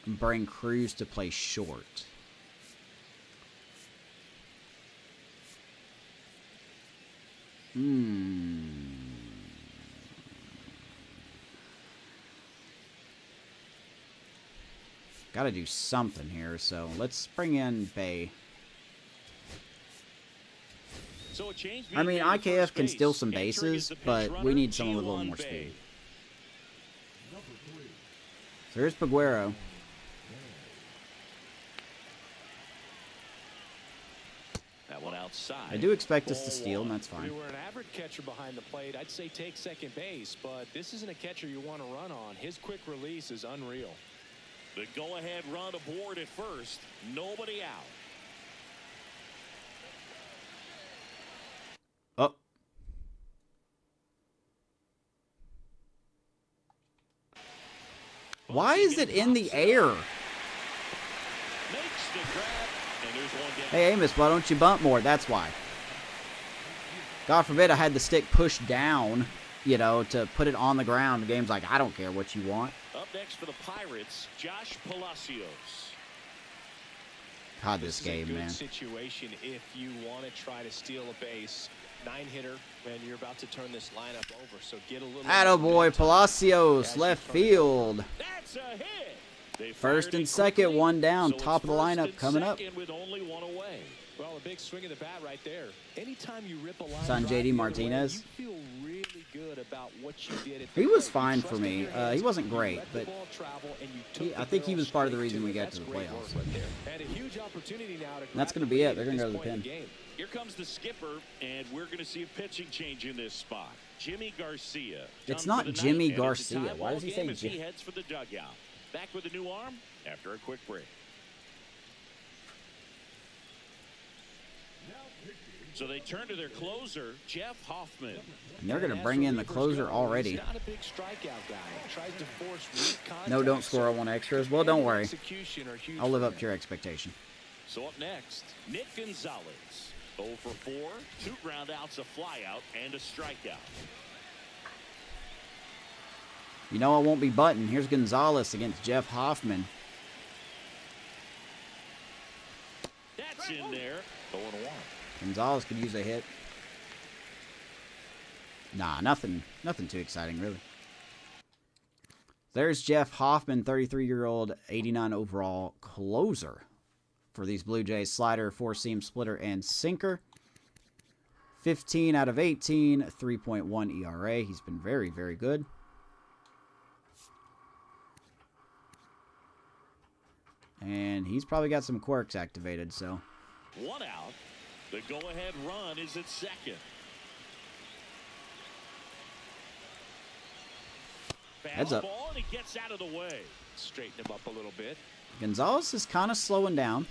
and bring Cruz to play short. Got to do something here, so let's bring in Bay. So a change I mean, being made at IKF first can base. steal some Entering is bases, the pinch but we runner, need someone with a little G1 more Bay. speed. So here's Paguero. That one outside. I do expect us to steal, and that's If fine. you were an average catcher behind the plate, I'd say take second base, but this isn't a catcher you want to run on. His quick release is unreal. The go-ahead run aboard at first. Nobody out. Oh. Why is it in the air? Makes the grab, and there's one down. Hey, Amos, why don't you bump more? That's why. God forbid I had the stick pushed down, you know, to put it on the ground. The game's like, I don't care what you want. Up next for the Pirates, Josh Palacios. God, this This is a game, good man. situation if you want to try to steal a base. 9-hitter, and you're about to turn this lineup over, so get a little. Attaboy, Palacios, left field. That's a hit. They First fired and it second, quickly, one down, so top it's of the first lineup and coming up. second with only one away. Well, a big swing of the bat right there. Anytime you rip a line Son drive JD the other way, Martinez. you feel really good about what you did at the He was plate. You fine for trusted me. your hands, he wasn't you great, let the but ball travel, and you took I the think he barrel was part of the straight reason we it. got That's to the great playoffs. work right there. And a huge opportunity now to that's grab going to the be it. lead They're at going to go this to the point pin. in the game. Here comes the skipper, and we're going to see a pitching change in this spot. Jimmy Garcia. It's done not for the Jimmy night, and it's a Garcia. tie Why does he ball say game as he Jim- heads for the dugout. Back with a new arm after a quick break. So they turn to their closer, Jeff Hoffman. And they're going to bring in the closer already. He's not a big strikeout guy. Tries to force weak contact, No, don't score. I want extras. Well, don't worry. Execution are huge I'll live for up him. to your expectation. So up next, Nick Gonzalez. 0 for 4, 2 ground outs, a flyout, and a strikeout. You know I won't be button. Here's Gonzalez against Jeff Hoffman. That's in there. 0-1. Gonzalez could use a hit. Nah, nothing too exciting, really. There's Jeff Hoffman, 33-year-old, 89 overall closer for these Blue Jays. Slider, 4-seam splitter, and sinker. 15 out of 18, 3.1 ERA. He's been very, very good. And he's probably got some quirks activated, so. 1 out. The go-ahead run is at second. Heads up. Fastball, and he gets out of the way. Straighten him up a little bit. Gonzalez is kind of slowing down.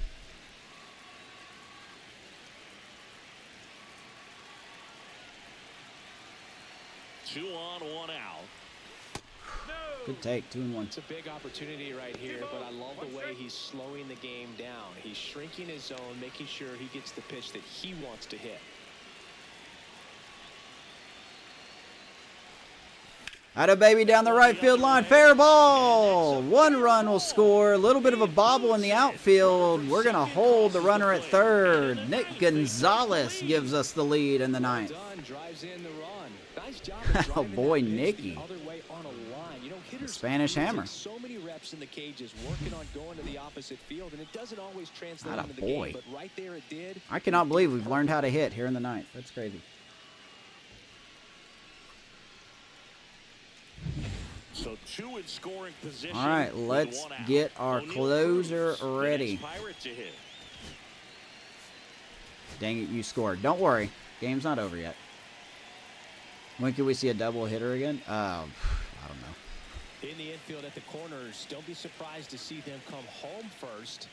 Two on, 1 out. Good take, 2-1. It's a big opportunity right here, but I love the way he's slowing the game down. He's shrinking his zone, making sure he gets the pitch that he wants to hit. Out of baby down the right field line. Fair ball. 1 run will score. A little bit of a bobble in the outfield. We're going to hold the runner at third. Nick Gonzalez gives us the lead in the ninth. Done, drives in the run. Nice job Oh, driving boy, that pitch Nicky. the other way on a line. You know, hitters Spanish take hammer. so many reps in the cages working on going to the opposite field, and it doesn't always translate Atta into the boy. game, but right there it did. I cannot believe we've learned how to hit here in the ninth. That's crazy. So 2 in scoring position. All right, with let's 1 out. get our O'Neal closer Cruz, the ready. next Pirate to hit. Dang it, you scored. Don't worry. Game's not over yet. When can we see a double hitter again? I don't know. In the infield at the corners, don't be surprised to see them come home first.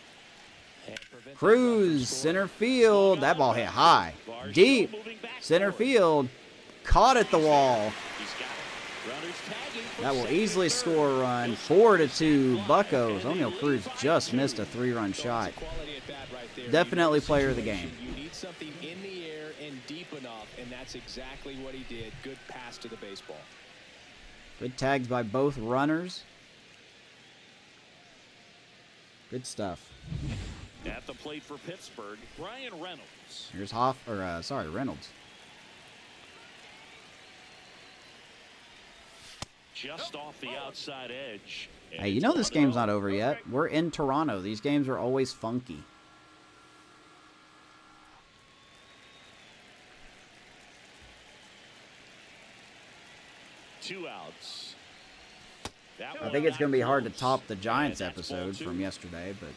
And prevent that Cruz, run from center scoring. field. That ball hit high. Deep. Center field. Caught at the wall. He's got it. Runners tagging for That will second easily and score a third. run. He'll 4-2 fly. Buccos. And O'Neal they Cruz lead by just 2. missed a 3-run So shot. it's a quality at bat right there. Definitely You know player of the situation, game. You need something in the air and deep enough, and that's exactly what he did. Good pass to the baseball. Good tags by both runners. Good stuff. At the plate for Pittsburgh, Brian Reynolds. Here's Reynolds. Just off the outside edge. And Hey, you it's know this 1-0. game's not over yet. We're in Toronto. These games are always funky. Two outs. That I one think it's back going to be hard to close. top the Giants And that's ball episode 2. from yesterday, but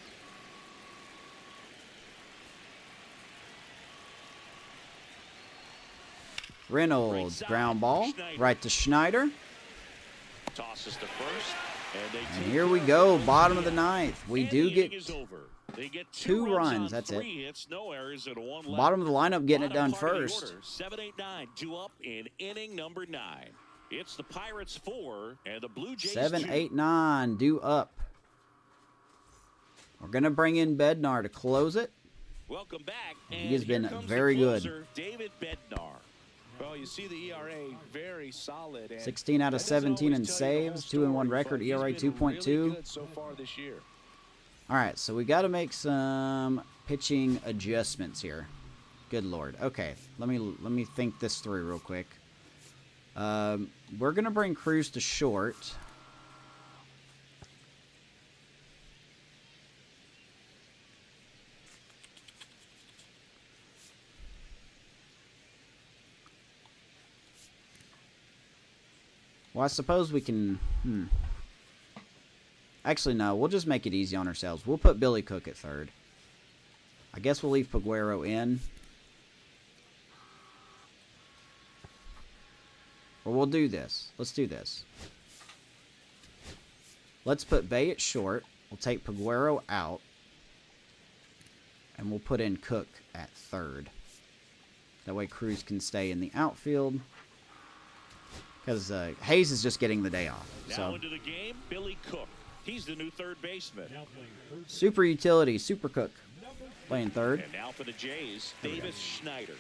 Reynolds, ground ball, right to Schneider. Tosses to first. And they And take here we care go, of bottom of the the ninth. We And do the get inning is over. They get 2 runs, on that's it. 3 hits, no errors, and 1 left. bottom of the lineup getting it done Bottom part of the first. order, 7-8-9 due up in inning number 9. It's the Pirates 4 and the Blue Jays 7, 2. 8, 9, due up. We're going to bring in Bednar to close it. Welcome back. He has and here been comes the very good. closer, David Bednar. Well, you see the ERA very solid. And 16 out of that doesn't 17 in always tell you the whole saves, 2-1 story, record, but he's ERA been 2.2. really good so far this year. All right, so we got to make some pitching adjustments here. Good Lord. Okay, let me think this through real quick. We're gonna bring Cruz to short. Well, I suppose we can. Actually, no. We'll just make it easy on ourselves. We'll put Billy Cook at third. I guess we'll leave Paguero in. Or we'll do this. Let's do this. Let's put Bay at short. We'll take Paguero out. And we'll put in Cook at third. That way Cruz can stay in the outfield. Because Hayes is just getting the day off. Now So into the game, Billy Cook. He's the new third baseman. super utility, Super Cook. Playing third. And now for the Jays, Davis Schneider.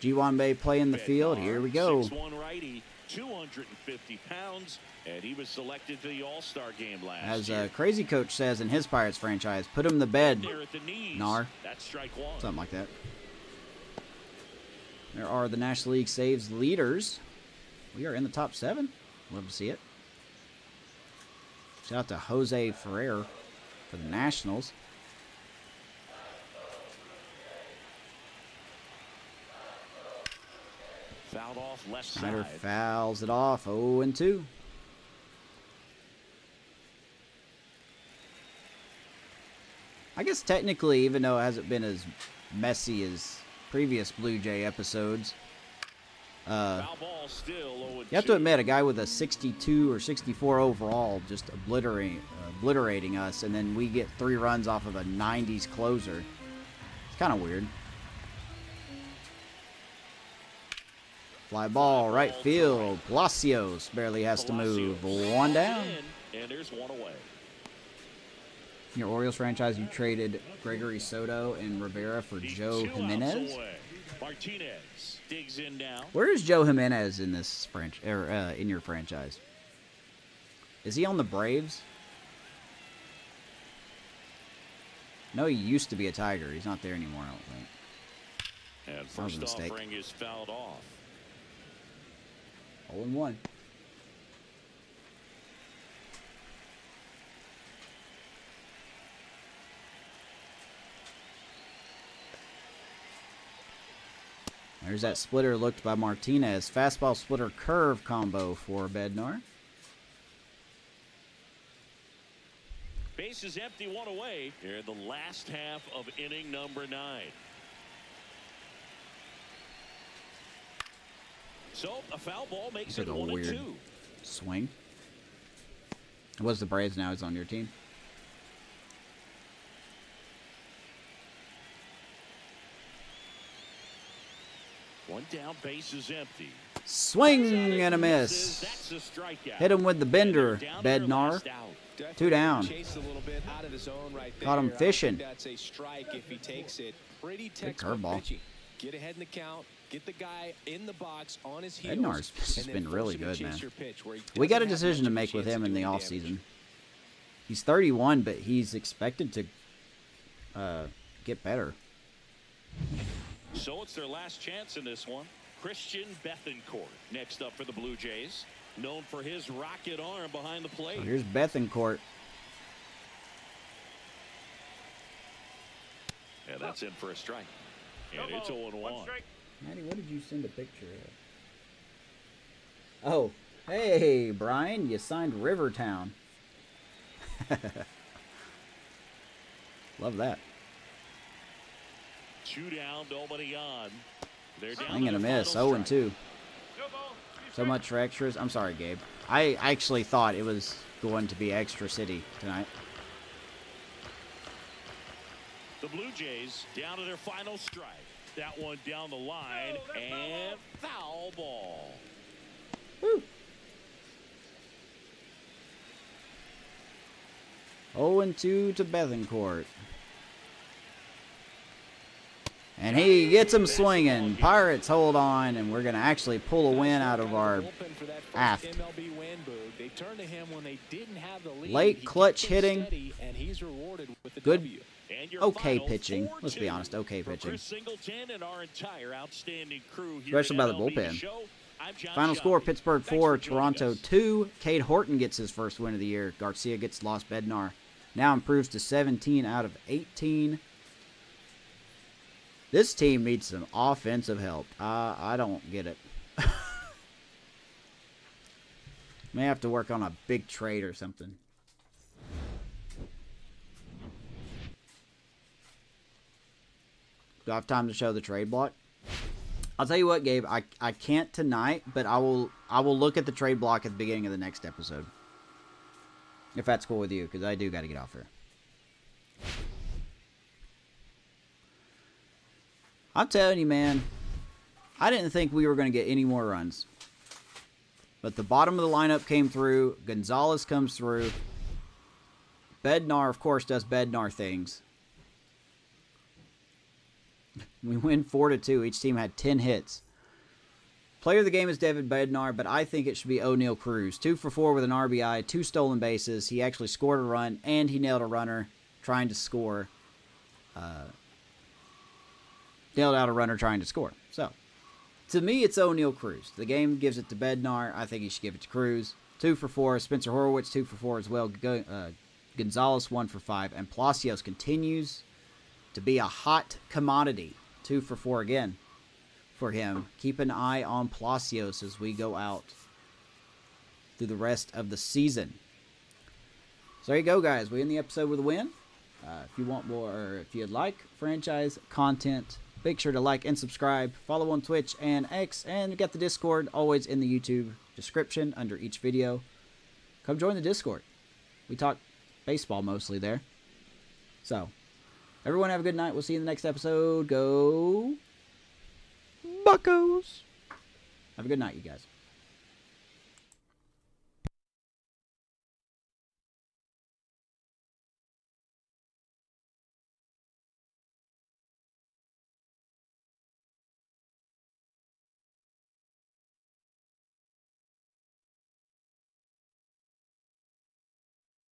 G1 Bay playing the field. Bednar, Here we go. 6'1" righty, 250 pounds, and he was selected for the All-Star game last As year. Crazy Coach says in his Pirates franchise, put him in the bed. There at the knees. Nar. That's strike 1. Something like that. There are the National League saves leaders. We are in the top 7. Love to see it. Shout out to Jose Ferrer for the Nationals. Fouled off left Snyder side. fouls it off. 0-2. I guess technically, even though it hasn't been as messy as previous Blue Jay episodes, Foul ball still 0-2. you have to admit, a guy with a 62 or 64 overall just obliterating us, and then we get 3 runs off of a 90s closer. It's kind of weird. Fly ball, right field. Palacios barely has to move. Palacios 1 down. in, and there's 1 away. In your Orioles franchise, you traded Gregory Soto and Rivera for He's Joe 2 outs Jimenez. away. Martinez digs in now. Where is Joe Jimenez in this in your franchise? Is he on the Braves? No, he used to be a Tiger. He's not there anymore, I don't think. And That was first a mistake. offering is fouled off. 0-1. There's that splitter looked by Martinez. Fastball splitter curve combo for Bednar. Base is empty, one away here in the last half of inning number 9. So a foul ball makes it 1-2. Swing. What's the Braves now? Is on your team. One down, base is empty. Swing and a miss. That's a strikeout. Hit him with the bender, Bednar. 2 down. Chased a little bit out of the zone right there. Caught him fishing. I think that's a strike if he takes it. Pretty Good textbook curveball. pitching. Get ahead in the count. Get the guy in the box on his heels. Bednar's has and then been force really him to good, chase man. your pitch where he We got a doesn't have decision to much of a make with chance him of in the doing offseason. damage. He's 31, but he's expected to get better. So it's their last chance in this one. Christian Bethancourt next up for the Blue Jays. Known for his rocket arm behind the plate. So here's Bethancourt. Yeah, that's in for a strike. And No it's ball. 0-1. One strike. Maddie, what did you send a picture of? Oh, hey, Brian, you signed Rivertown. Love that. 2 down, nobody on. They're down Swing to and a the miss, final 0-2. strike. No ball. So much for extras. I'm sorry, Gabe. I actually thought it was going to be Extra City tonight. The Blue Jays down to their final strike. That one down the line, No, that's and foul ball. Woo. 0-2 to Bethancourt. And he gets him swinging. Pirates hold on, and we're going to actually pull a win out of our Bullpen for that first aft. MLB win, Boog. They turned to him when they didn't have the lead. Late He clutch kept them hitting. steady, and he's rewarded with the Good. W. And your Okay final pitching. Let's be 4-2 honest, okay for pitching. Chris Singleton and our entire outstanding crew here Especially at by the MLB bullpen. Show. I'm John Final Sciambi. score, Pittsburgh Thanks 4, for joining Toronto us. 2. Cade Horton gets his first win of the year. Garcia gets lost Bednar. Now improves to 17 out of 18. This team needs some offensive help. I don't get it. May have to work on a big trade or something. Do I have time to show the trade block? I'll tell you what, Gabe. I can't tonight, but I will look at the trade block at the beginning of the next episode. If that's cool with you, because I do got to get off here. I'm telling you, man, I didn't think we were going to get any more runs. But the bottom of the lineup came through. Gonzalez comes through. Bednar, of course, does Bednar things. We win 4-2. Each team had 10 hits. Player of the game is David Bednar, but I think it should be O'Neal Cruz. 2 for 4 with an RBI, 2 stolen bases. He actually scored a run, and he nailed a runner trying to score. Nailed out a runner trying to score. So, to me, it's O'Neal Cruz. The game gives it to Bednar. I think he should give it to Cruz. 2 for 4. Spencer Horwitz, 2 for 4 as well. Gonzalez, 1 for 5. And Palacios continues to be a hot commodity. 2 for 4 again for him. Keep an eye on Palacios as we go out through the rest of the season. So there you go, guys. We end the episode with a win. If you want more, or if you'd like franchise content, make sure to like and subscribe. Follow on Twitch and X, and you got the Discord always in the YouTube description under each video. Come join the Discord. We talk baseball mostly there. So, everyone have a good night. We'll see you in the next episode. Go Buccos! Have a good night, you guys.